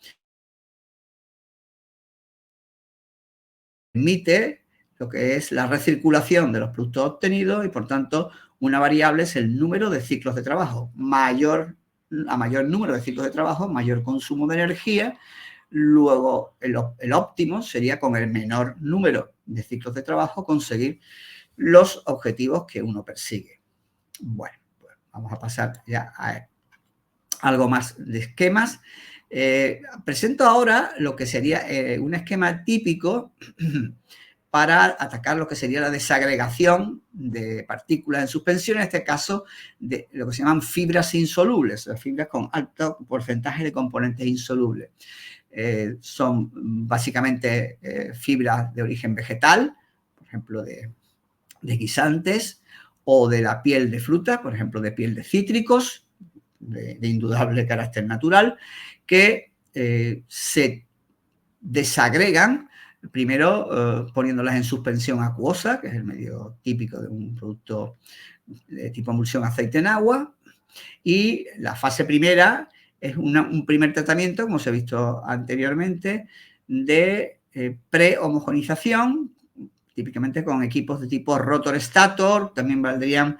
Permite lo que es la recirculación de los productos obtenidos y, por tanto, una variable es el número de ciclos de trabajo. A mayor número de ciclos de trabajo, mayor consumo de energía. Luego, el óptimo sería con el menor número de ciclos de trabajo conseguir los objetivos que uno persigue. Bueno, pues vamos a pasar ya a algo más de esquemas. Presento ahora lo que sería un esquema típico para atacar lo que sería la desagregación de partículas en suspensión, en este caso de lo que se llaman fibras insolubles, fibras con alto porcentaje de componentes insolubles. Son básicamente fibras de origen vegetal, por ejemplo, de guisantes, o de la piel de frutas, por ejemplo, de piel de cítricos, de indudable carácter natural, que se desagregan primero poniéndolas en suspensión acuosa, que es el medio típico de un producto de tipo emulsión aceite en agua, y la fase primera es un primer tratamiento, como se ha visto anteriormente, de pre-homogenización, típicamente con equipos de tipo rotor-stator, también valdrían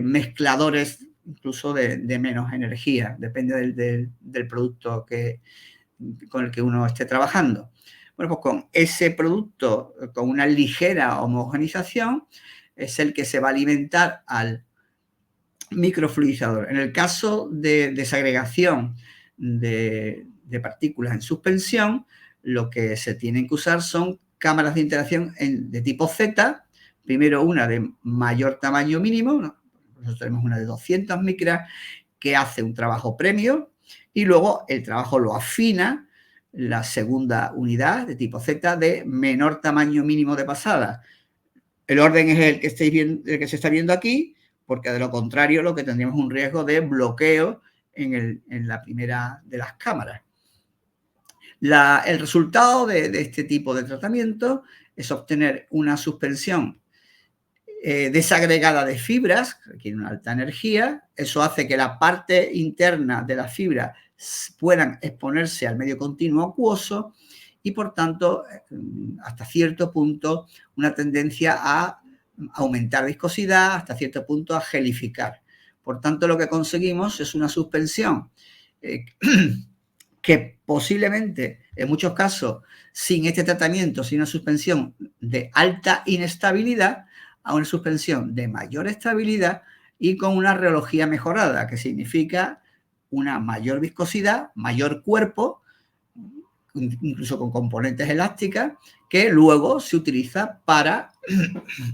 mezcladores incluso de menos energía, depende del producto con el que uno esté trabajando. Bueno, pues con ese producto, con una ligera homogenización, es el que se va a alimentar al microfluidizador. En el caso de desagregación de partículas en suspensión, lo que se tienen que usar son cámaras de interacción de tipo Z, primero una de mayor tamaño mínimo, nosotros tenemos una de 200 micras que hace un trabajo premio y luego el trabajo lo afina la segunda unidad de tipo Z de menor tamaño mínimo de pasada. El orden es el que se está viendo aquí, porque de lo contrario lo que tendríamos es un riesgo de bloqueo en la primera de las cámaras. El resultado de este tipo de tratamiento es obtener una suspensión desagregada de fibras, que requiere una alta energía. Eso hace que la parte interna de la fibra puedan exponerse al medio continuo acuoso y, por tanto, hasta cierto punto, una tendencia a aumentar viscosidad, hasta cierto punto a gelificar. Por tanto, lo que conseguimos es una suspensión que posiblemente, en muchos casos, sin este tratamiento, sin una suspensión de alta inestabilidad, a una suspensión de mayor estabilidad y con una reología mejorada, que significa una mayor viscosidad, mayor cuerpo, incluso con componentes elásticas, que luego se utiliza para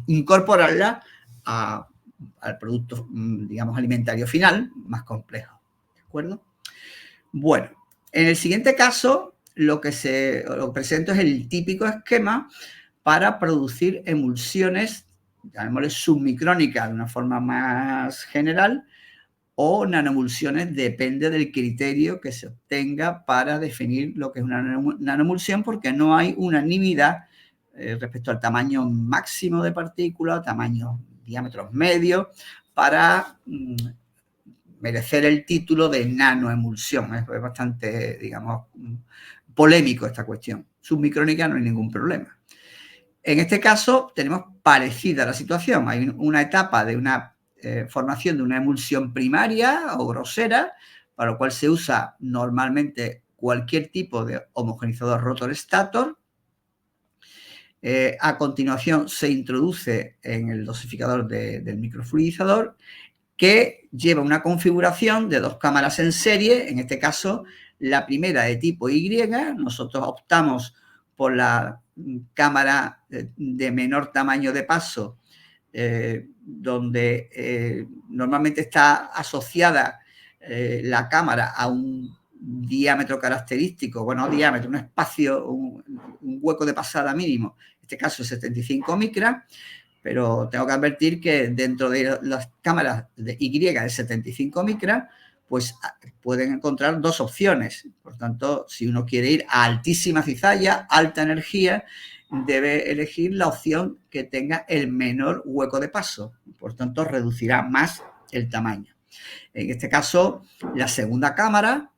incorporarla al producto, digamos, alimentario final, más complejo. ¿De acuerdo? Bueno, en el siguiente caso, lo que presento es el típico esquema para producir emulsiones, llamémosle submicrónicas de una forma más general, o nanoemulsiones, depende del criterio que se obtenga para definir lo que es una nanoemulsión, porque no hay unanimidad respecto al tamaño máximo de partícula, tamaño, diámetros medios, para merecer el título de nanoemulsión. Es bastante, digamos, polémico esta cuestión. Submicrónica no hay ningún problema. En este caso tenemos parecida la situación. Hay una etapa de una formación de una emulsión primaria o grosera, para lo cual se usa normalmente cualquier tipo de homogeneizador rotor-stator. A continuación se introduce en el dosificador del microfluidizador, que lleva una configuración de 2 cámaras en serie, en este caso la primera de tipo Y. Nosotros optamos por la cámara de menor tamaño de paso, donde normalmente está asociada la cámara a un diámetro característico, bueno, diámetro, un espacio, un hueco de pasada mínimo, en este caso es 75 micras, pero tengo que advertir que dentro de las cámaras de Y de 75 micras, pues pueden encontrar 2 opciones. Por tanto, si uno quiere ir a altísima cizalla, alta energía, debe elegir la opción que tenga el menor hueco de paso. Por tanto, reducirá más el tamaño. En este caso, la segunda cámara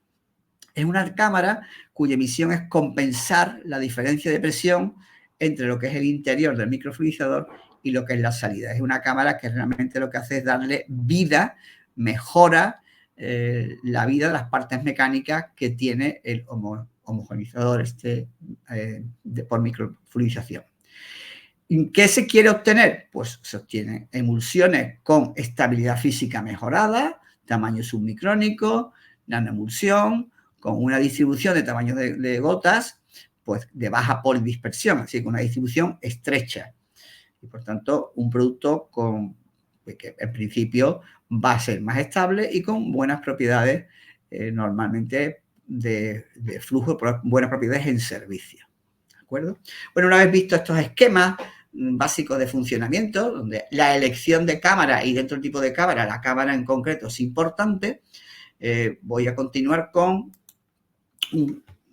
es una cámara cuya misión es compensar la diferencia de presión entre lo que es el interior del microfluidizador y lo que es la salida. Es una cámara que realmente lo que hace es darle vida, mejora la vida de las partes mecánicas que tiene el homogeneizador por microfluidización. ¿Qué se quiere obtener? Pues se obtienen emulsiones con estabilidad física mejorada, tamaño submicrónico, nanoemulsión, con una distribución de tamaño de gotas, pues de baja polidispersión, así que una distribución estrecha. Y por tanto, un producto que en principio va a ser más estable y con buenas propiedades, normalmente de flujo, buenas propiedades en servicio. ¿De acuerdo? Bueno, una vez visto estos esquemas básicos de funcionamiento, donde la elección de cámara y dentro del tipo de cámara, la cámara en concreto es importante, voy a continuar con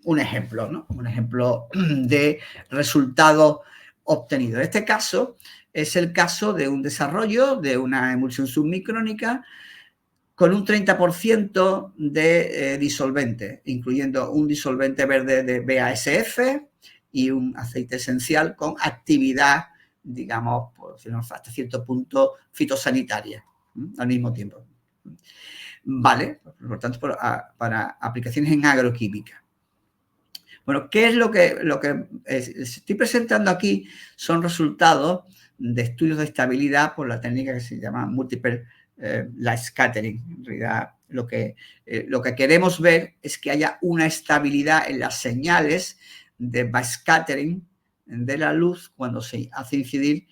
un ejemplo, ¿no? Un ejemplo de resultado obtenido. En este caso es el caso de un desarrollo de una emulsión submicrónica con un 30% de disolvente, incluyendo un disolvente verde de BASF y un aceite esencial con actividad, digamos, hasta cierto punto fitosanitaria, al mismo tiempo. Vale, por tanto, para aplicaciones en agroquímica. Bueno, ¿qué es lo que estoy presentando aquí? Son resultados de estudios de estabilidad por la técnica que se llama Multiple Light Scattering. En realidad, lo que queremos ver es que haya una estabilidad en las señales de backscattering de la luz cuando se hace incidir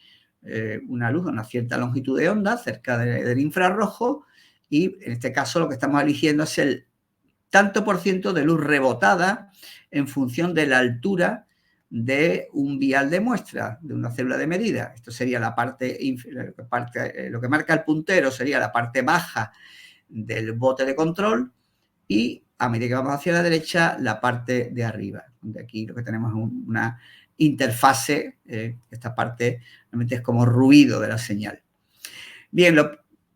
una luz a una cierta longitud de onda cerca del infrarrojo, y en este caso lo que estamos eligiendo es el tanto por ciento de luz rebotada en función de la altura de un vial de muestra, de una célula de medida. Esto sería la parte, lo que marca el puntero sería la parte baja del bote de control y a medida que vamos hacia la derecha, la parte de arriba, donde aquí lo que tenemos es una interfase, esta parte realmente es como ruido de la señal. Bien, lo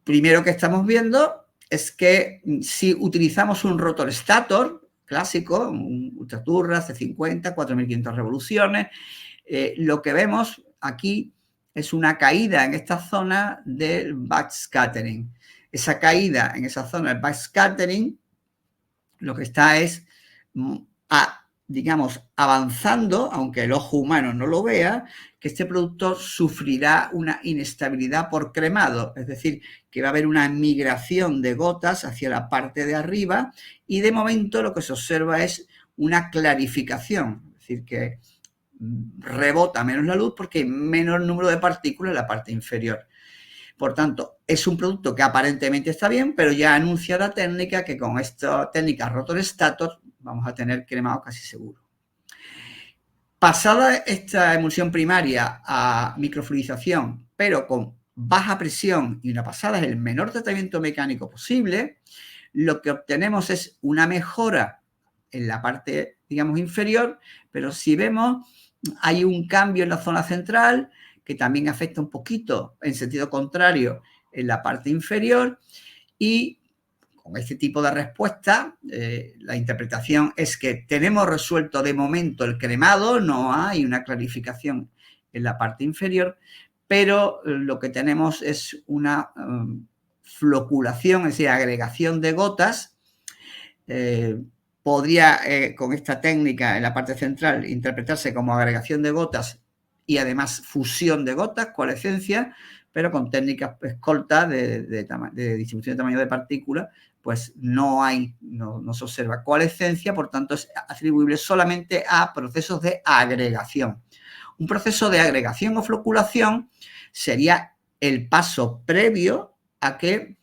primero que estamos viendo es que si utilizamos un rotor stator clásico, un Ultraturra C50, 4500 revoluciones, lo que vemos aquí es una caída en esta zona del backscattering. Esa caída en esa zona del backscattering lo que está es, digamos, avanzando, aunque el ojo humano no lo vea, que este producto sufrirá una inestabilidad por cremado, es decir, que va a haber una migración de gotas hacia la parte de arriba y de momento lo que se observa es una clarificación, es decir, que rebota menos la luz porque hay menor número de partículas en la parte inferior. Por tanto, es un producto que aparentemente está bien, pero ya anuncia la técnica que con esta técnica rotor stator vamos a tener cremado casi seguro. Pasada esta emulsión primaria a microfluidización, pero con baja presión y una pasada es el menor tratamiento mecánico posible, lo que obtenemos es una mejora en la parte, digamos, inferior, pero si vemos, hay un cambio en la zona central que también afecta un poquito en sentido contrario en la parte inferior y con este tipo de respuesta la interpretación es que tenemos resuelto de momento el cremado, no hay una clarificación en la parte inferior, pero lo que tenemos es una floculación, es decir, agregación de gotas. Podría con esta técnica en la parte central interpretarse como agregación de gotas y además fusión de gotas, coalescencia, pero con técnicas escolta de distribución de tamaño de partículas, pues no se observa coalescencia, por tanto es atribuible solamente a procesos de agregación. Un proceso de agregación o floculación sería el paso previo a que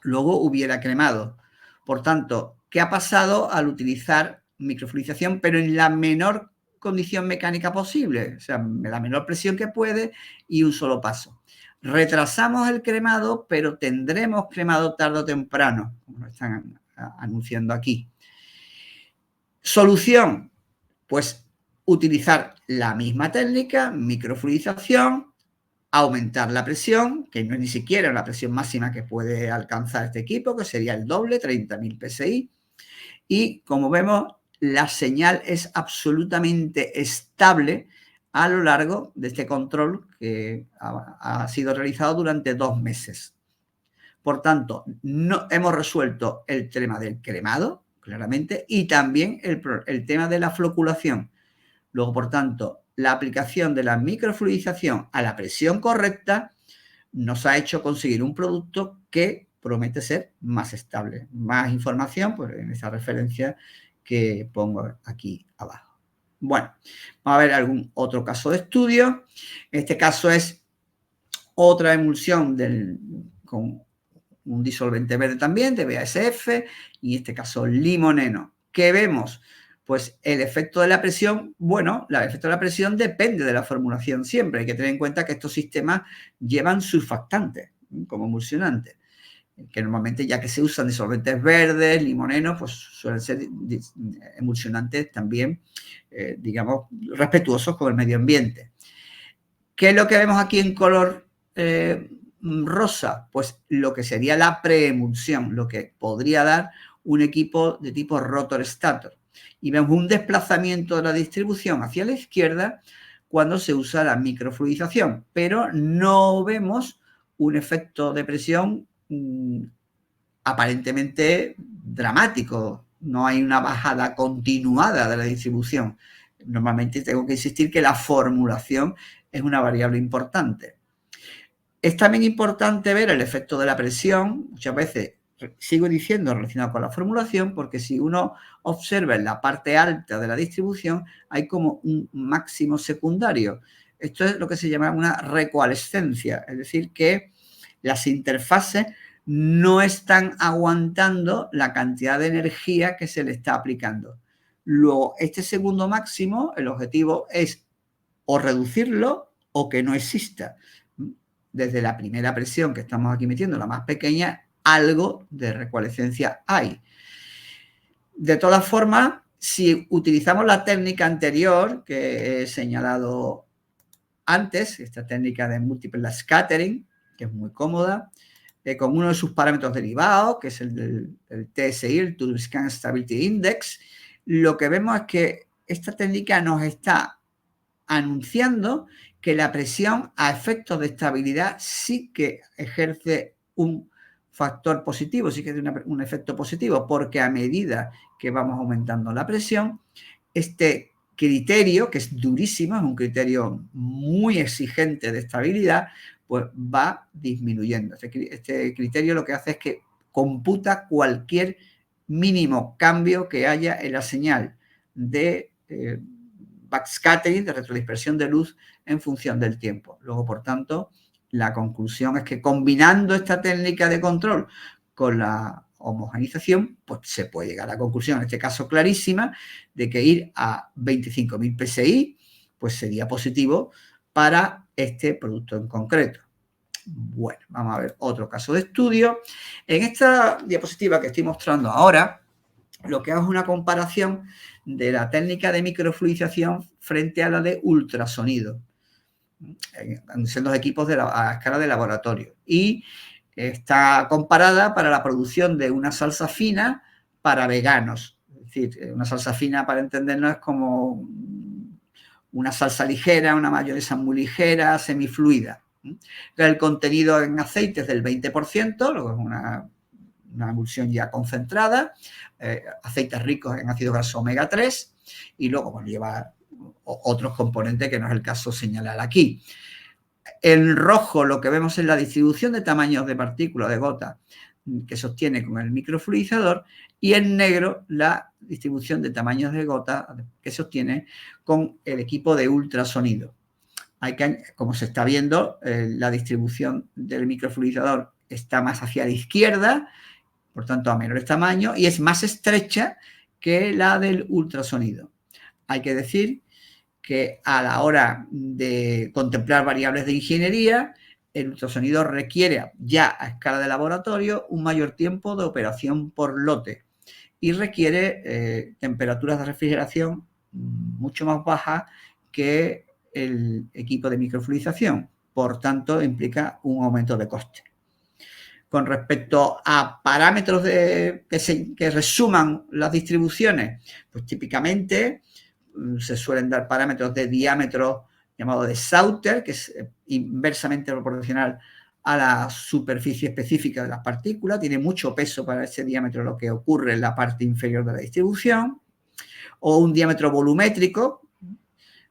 luego hubiera cremado. Por tanto, ¿qué ha pasado al utilizar microfluidización, pero en la menor condición mecánica posible? O sea, la menor presión que puede y un solo paso. Retrasamos el cremado, pero tendremos cremado tarde o temprano, como lo están anunciando aquí. Solución, pues utilizar la misma técnica, microfluidización, aumentar la presión, que no es ni siquiera la presión máxima que puede alcanzar este equipo, que sería el doble, 30.000 PSI. Y como vemos, la señal es absolutamente estable a lo largo de este control que ha sido realizado durante 2 meses. Por tanto, no hemos resuelto el tema del cremado, claramente, y también el tema de la floculación. Luego, por tanto, la aplicación de la microfluidización a la presión correcta nos ha hecho conseguir un producto que promete ser más estable. Más información pues, en esa referencia que pongo aquí abajo. Bueno, vamos a ver algún otro caso de estudio. Este caso es otra emulsión con un disolvente verde también, de BASF, y en este caso limoneno. ¿Qué vemos? Pues el efecto de la presión, bueno, el efecto de la presión depende de la formulación siempre. Hay que tener en cuenta que estos sistemas llevan surfactantes como emulsionantes, que normalmente ya que se usan disolventes verdes, limonenos, pues suelen ser emulsionantes también, digamos, respetuosos con el medio ambiente. ¿Qué es lo que vemos aquí en color rosa? Pues lo que sería la preemulsión, lo que podría dar un equipo de tipo rotor stator. Y vemos un desplazamiento de la distribución hacia la izquierda cuando se usa la microfluidización, pero no vemos un efecto de presión aparentemente dramático. No hay una bajada continuada de la distribución. Normalmente tengo que insistir que la formulación es una variable importante. Es también importante ver el efecto de la presión, muchas veces sigo diciendo relacionado con la formulación, porque si uno observa en la parte alta de la distribución hay como un máximo secundario. Esto es lo que se llama una recoalescencia, es decir, que las interfaces no están aguantando la cantidad de energía que se le está aplicando. Luego, este segundo máximo, el objetivo es o reducirlo o que no exista. Desde la primera presión que estamos aquí metiendo, la más pequeña, algo de recualescencia hay. De todas formas, si utilizamos la técnica anterior que he señalado antes, esta técnica de multiple scattering, que es muy cómoda, con uno de sus parámetros derivados, que es el TSI, el Tool Scan Stability Index, lo que vemos es que esta técnica nos está anunciando que la presión a efectos de estabilidad sí que ejerce un factor positivo, sí que tiene un efecto positivo, porque a medida que vamos aumentando la presión, este criterio, que es durísimo, es un criterio muy exigente de estabilidad, pues va disminuyendo. Este criterio lo que hace es que computa cualquier mínimo cambio que haya en la señal de backscattering, de retrodispersión de luz en función del tiempo. Luego, por tanto, la conclusión es que combinando esta técnica de control con la homogeneización, pues se puede llegar a la conclusión, en este caso clarísima, de que ir a 25.000 PSI pues sería positivo para este producto en concreto. Bueno, vamos a ver otro caso de estudio. En esta diapositiva que estoy mostrando ahora, lo que hago es una comparación de la técnica de microfluidización frente a la de ultrasonido, en los equipos a escala de laboratorio. Y está comparada para la producción de una salsa fina para veganos. Es decir, una salsa fina, para entendernos, es como una salsa ligera, una mayonesa muy ligera, semifluida. El contenido en aceite es del 20%, lo que es una emulsión ya concentrada, aceites ricos en ácido graso omega 3 y luego bueno, lleva otros componentes que no es el caso señalar aquí. En rojo lo que vemos es la distribución de tamaños de partículas de gota que sostiene con el microfluidizador y en negro la distribución de tamaños de gota que sostiene con el equipo de ultrasonido. Como se está viendo, la distribución del microfluidizador está más hacia la izquierda, por tanto a menores tamaños, y es más estrecha que la del ultrasonido. Hay que decir que a la hora de contemplar variables de ingeniería, el ultrasonido requiere ya a escala de laboratorio un mayor tiempo de operación por lote y requiere temperaturas de refrigeración mucho más bajas que el equipo de microfluidización. Por tanto, implica un aumento de coste. Con respecto a parámetros que resuman las distribuciones, pues típicamente se suelen dar parámetros de diámetro llamado de Sauter, que es inversamente proporcional a la superficie específica de las partículas. Tiene mucho peso para ese diámetro lo que ocurre en la parte inferior de la distribución. O un diámetro volumétrico,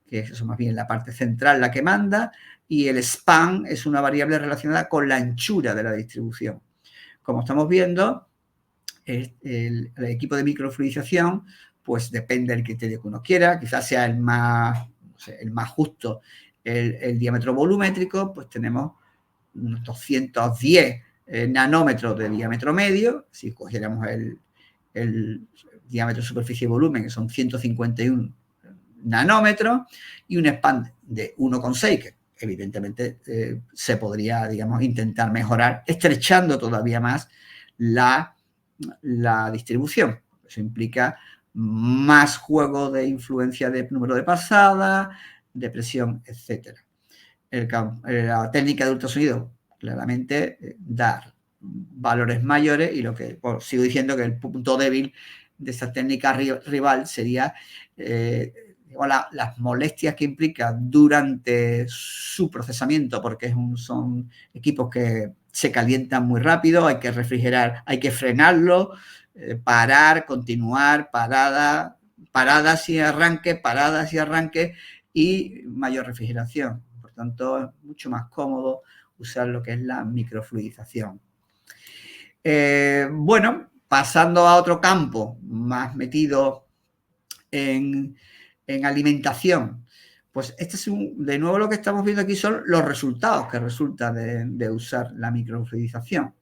que es más bien la parte central la que manda, y el span es una variable relacionada con la anchura de la distribución. Como estamos viendo, el equipo de microfluidización, pues depende del criterio que uno quiera, quizás sea el más justo el diámetro volumétrico, pues tenemos unos 210 nanómetros de diámetro medio, si cogiéramos el diámetro superficie y volumen, que son 151 nanómetros, y un span de 1,6, que evidentemente se podría, digamos, intentar mejorar, estrechando todavía más la distribución. Eso implica más juego de influencia de número de pasada, de presión, etc. La técnica de ultrasonido claramente da valores mayores y lo que sigo diciendo que el punto débil de esta técnica rival sería las molestias que implica durante su procesamiento, porque son equipos que se calientan muy rápido, hay que refrigerar, hay que frenarlo, parar, continuar, paradas y arranque y mayor refrigeración. Por tanto, es mucho más cómodo usar lo que es la microfluidización. Bueno, pasando a otro campo más metido en alimentación, pues de nuevo lo que estamos viendo aquí son los resultados que resulta de usar la microfluidización.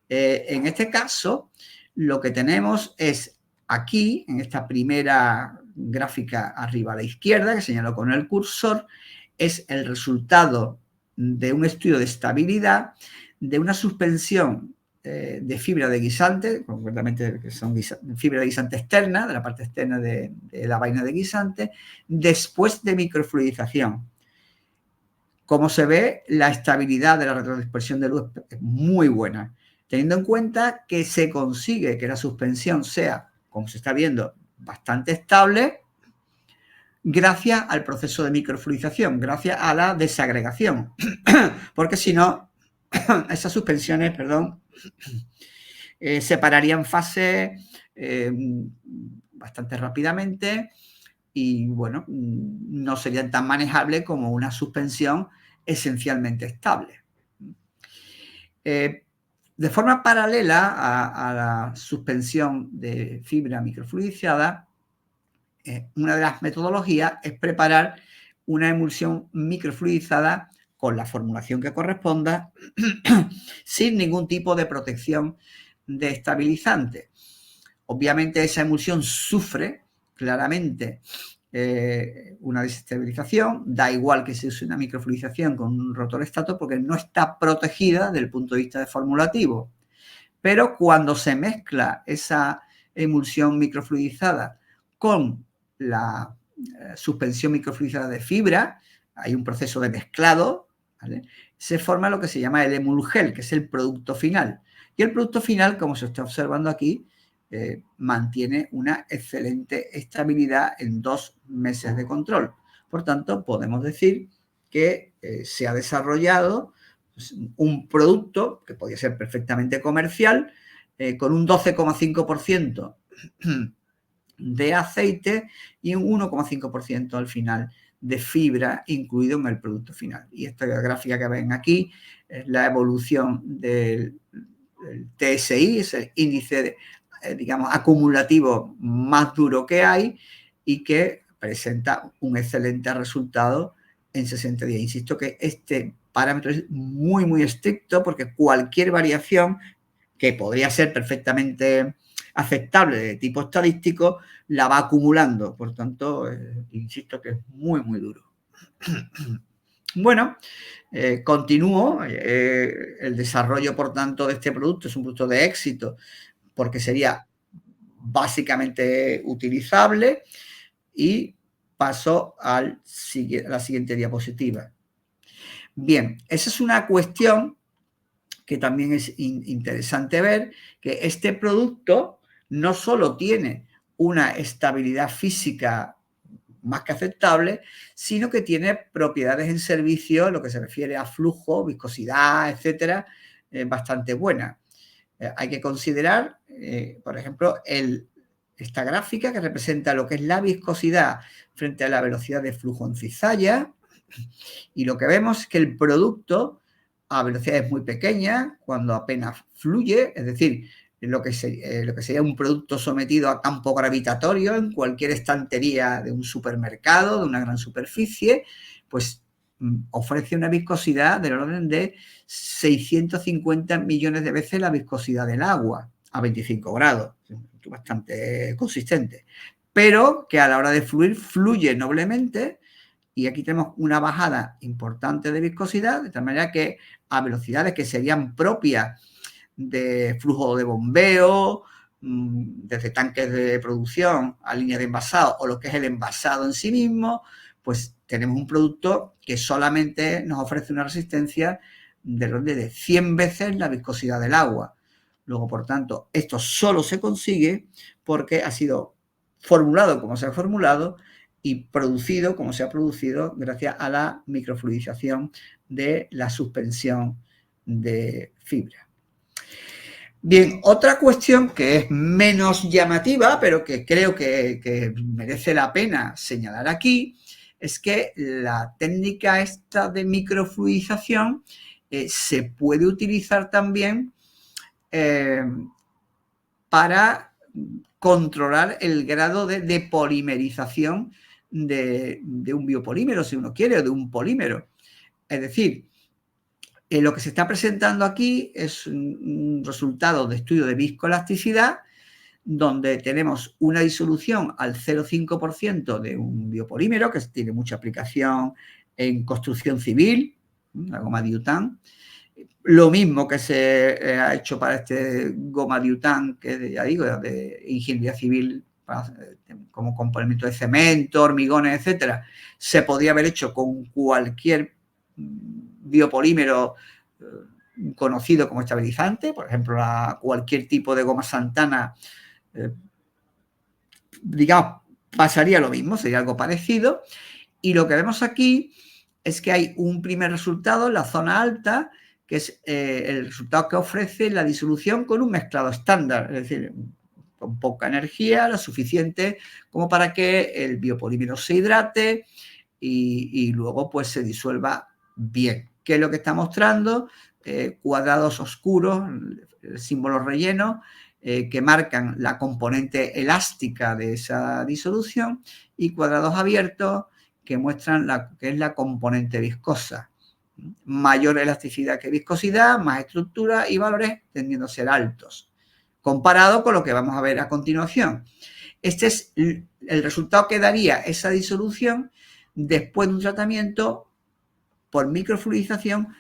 En este caso, lo que tenemos es aquí, en esta primera gráfica arriba a la izquierda, que señalo con el cursor, es el resultado de un estudio de estabilidad de una suspensión de fibra de guisante, concretamente que son fibra de guisante externa, de la parte externa de la vaina de guisante, después de microfluidización. Como se ve, la estabilidad de la retrodispersión de luz es muy buena, teniendo en cuenta que se consigue que la suspensión sea, como se está viendo, bastante estable gracias al proceso de microfluidización, gracias a la desagregación, porque si no, esas suspensiones, separarían fases bastante rápidamente y, bueno, no serían tan manejables como una suspensión esencialmente estable. De forma paralela a la suspensión de fibra microfluidizada, una de las metodologías es preparar una emulsión microfluidizada con la formulación que corresponda, sin ningún tipo de protección de estabilizante. Obviamente esa emulsión sufre claramente una desestabilización, da igual que se use una microfluidización con un rotor-estator porque no está protegida desde el punto de vista de formulativo. Pero cuando se mezcla esa emulsión microfluidizada con la suspensión microfluidizada de fibra, hay un proceso de mezclado, ¿vale? Se forma lo que se llama el emulgel, que es el producto final. Y el producto final, como se está observando aquí, mantiene una excelente estabilidad en 2 meses de control. Por tanto, podemos decir que se ha desarrollado un producto que podría ser perfectamente comercial, con un 12,5% de aceite y un 1,5% al final de fibra incluido en el producto final. Y esta gráfica que ven aquí es la evolución del TSI, es el índice de, digamos, acumulativo más duro que hay y que presenta un excelente resultado en 60 días. Insisto que este parámetro es muy, muy estricto porque cualquier variación que podría ser perfectamente aceptable de tipo estadístico la va acumulando. Por tanto, insisto que es muy, muy duro. Bueno, continúo. El desarrollo, por tanto, de este producto es un producto de éxito porque sería básicamente utilizable y paso a la siguiente diapositiva. Bien, esa es una cuestión que también es interesante ver, que este producto no solo tiene una estabilidad física más que aceptable, sino que tiene propiedades en servicio, lo que se refiere a flujo, viscosidad, etcétera, bastante buenas. Hay que considerar, por ejemplo, esta gráfica que representa lo que es la viscosidad frente a la velocidad de flujo en cizalla, y lo que vemos es que el producto a velocidades muy pequeñas, cuando apenas fluye, es decir, lo que sería un producto sometido a campo gravitatorio en cualquier estantería de un supermercado, de una gran superficie, pues ofrece una viscosidad del orden de 650 millones de veces la viscosidad del agua a 25 grados, bastante consistente, pero que a la hora de fluir, fluye noblemente. Y aquí tenemos una bajada importante de viscosidad, de tal manera que a velocidades que serían propias de flujo de bombeo, desde tanques de producción a línea de envasado o lo que es el envasado en sí mismo, pues tenemos un producto que solamente nos ofrece una resistencia del orden de 100 veces la viscosidad del agua. Luego, por tanto, esto solo se consigue porque ha sido formulado como se ha formulado y producido como se ha producido gracias a la microfluidización de la suspensión de fibra. Bien, otra cuestión que es menos llamativa, pero que creo que merece la pena señalar aquí, es que la técnica esta de microfluidización se puede utilizar también para controlar el grado de depolimerización de un biopolímero, si uno quiere, o de un polímero. Es decir, lo que se está presentando aquí es un resultado de estudio de viscoelasticidad donde tenemos una disolución al 0,5% de un biopolímero que tiene mucha aplicación en construcción civil, la goma diután. Lo mismo que se ha hecho para este goma diután, que ya digo, de ingeniería civil, como complemento de cemento, hormigones, etcétera, se podría haber hecho con cualquier biopolímero conocido como estabilizante, por ejemplo, cualquier tipo de goma Santana, digamos, pasaría lo mismo, sería algo parecido. Y lo que vemos aquí es que hay un primer resultado en la zona alta, que es el resultado que ofrece la disolución con un mezclado estándar, es decir, con poca energía, lo suficiente como para que el biopolímero se hidrate y luego pues se disuelva bien. ¿Qué es lo que está mostrando? Cuadrados oscuros, símbolos rellenos, que marcan la componente elástica de esa disolución, y cuadrados abiertos que muestran que es la componente viscosa. Mayor elasticidad que viscosidad, más estructura y valores tendiendo a ser altos, comparado con lo que vamos a ver a continuación. Este es el resultado que daría esa disolución después de un tratamiento por microfluidización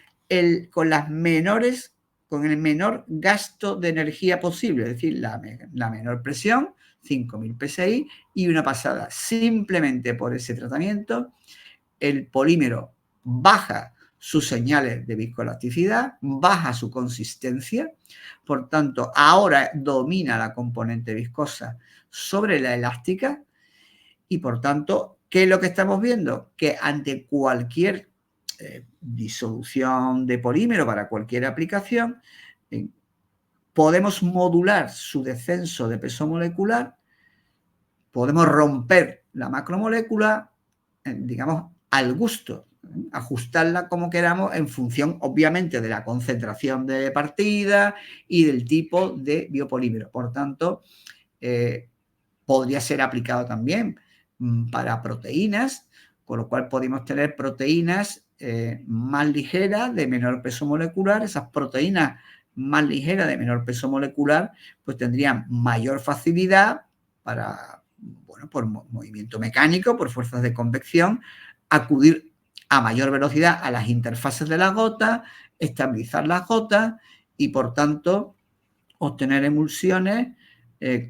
con el menor gasto de energía posible, es decir, la menor presión, 5.000 psi, y una pasada. Simplemente por ese tratamiento, el polímero baja sus señales de viscoelasticidad, baja su consistencia, por tanto, ahora domina la componente viscosa sobre la elástica, y por tanto, ¿qué es lo que estamos viendo? Que ante cualquier disolución de polímero para cualquier aplicación, podemos modular su descenso de peso molecular, podemos romper la macromolécula, digamos, al gusto, ajustarla como queramos en función, obviamente, de la concentración de partida y del tipo de biopolímero. Por tanto, podría ser aplicado también para proteínas, con lo cual podemos tener proteínas más ligeras, de menor peso molecular. Esas proteínas más ligeras, de menor peso molecular, pues tendrían mayor facilidad para, bueno, por movimiento mecánico, por fuerzas de convección, acudir a mayor velocidad a las interfaces de la gota, estabilizar las gotas y, por tanto, obtener emulsiones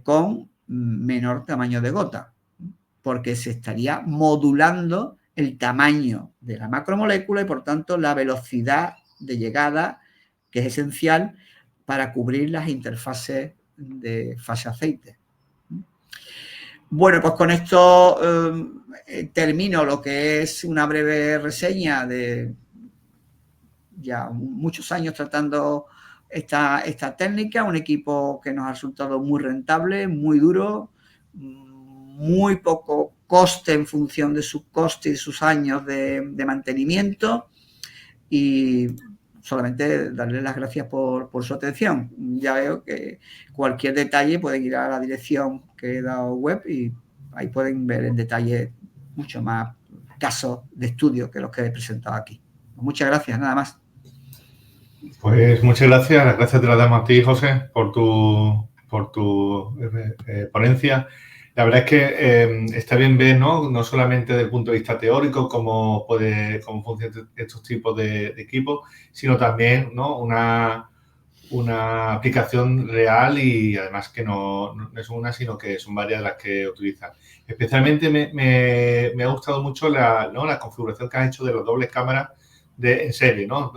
con menor tamaño de gota, porque se estaría modulando el tamaño de la macromolécula y, por tanto, la velocidad de llegada, que es esencial para cubrir las interfaces de fase aceite. Bueno, pues con esto termino lo que es una breve reseña de ya muchos años tratando esta técnica, un equipo que nos ha resultado muy rentable, muy duro, muy poco coste en función de su coste y sus años de mantenimiento, y solamente darles las gracias por su atención. Ya veo que cualquier detalle pueden ir a la dirección que he dado web y ahí pueden ver en detalle mucho más casos de estudio que los que he presentado aquí. Muchas gracias, nada más. Pues muchas gracias. Las gracias te las damos a ti, José, por tu ponencia. La verdad es que está bien ver, ¿no? No solamente desde el punto de vista teórico cómo funcionan estos tipos de equipos, sino también, ¿no? una aplicación real, y además que no es una, sino que son varias las que utilizan. Especialmente me ha gustado mucho la configuración que has hecho de las dobles cámaras en serie, ¿no?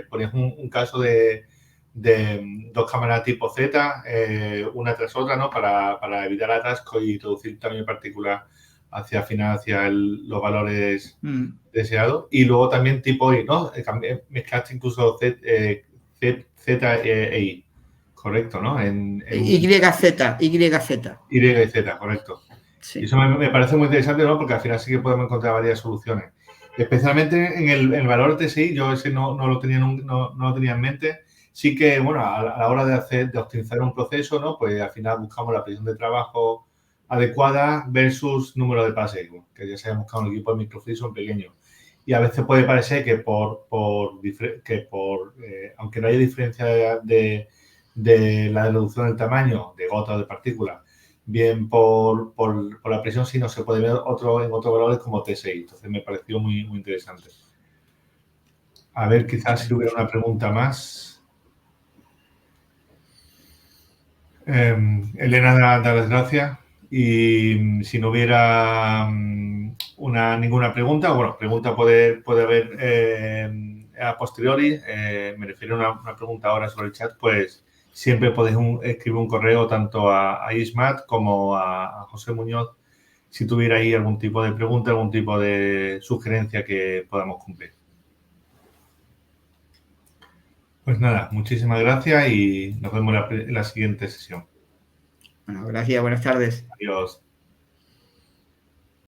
Ponías un caso de dos cámaras tipo Z, una tras otra, ¿no? Para evitar atasco y reducir tamaño de partículas hacia los valores deseados. Y luego también tipo I, ¿no? Mezclaste incluso Z e I, correcto, ¿no? YZ. Y Z, correcto. Sí. Y eso me parece muy interesante, ¿no? Porque al final sí que podemos encontrar varias soluciones. Especialmente en el valor TSI, yo ese no lo tenía en mente. Sí que, bueno, a la hora de optimizar un proceso, ¿no? Pues al final buscamos la precisión de trabajo adecuada versus número de pases, que ya sabemos que un equipo de microfluidos son pequeños. Y a veces puede parecer que aunque no haya diferencia de de la reducción del tamaño de gotas o de partículas, bien por la presión, sino se puede ver en otros valores como T6. Entonces me pareció muy interesante. A ver, quizás si hubiera una pregunta más. Elena da las gracias. Y si no hubiera ninguna pregunta, bueno, pregunta puede haber a posteriori, me refiero a una pregunta ahora sobre el chat, pues siempre podéis escribir un correo tanto a Ismat como a José Muñoz si tuviera ahí algún tipo de pregunta, algún tipo de sugerencia que podamos cumplir. Pues nada, muchísimas gracias y nos vemos en la siguiente sesión. Bueno, gracias, buenas tardes. Adiós.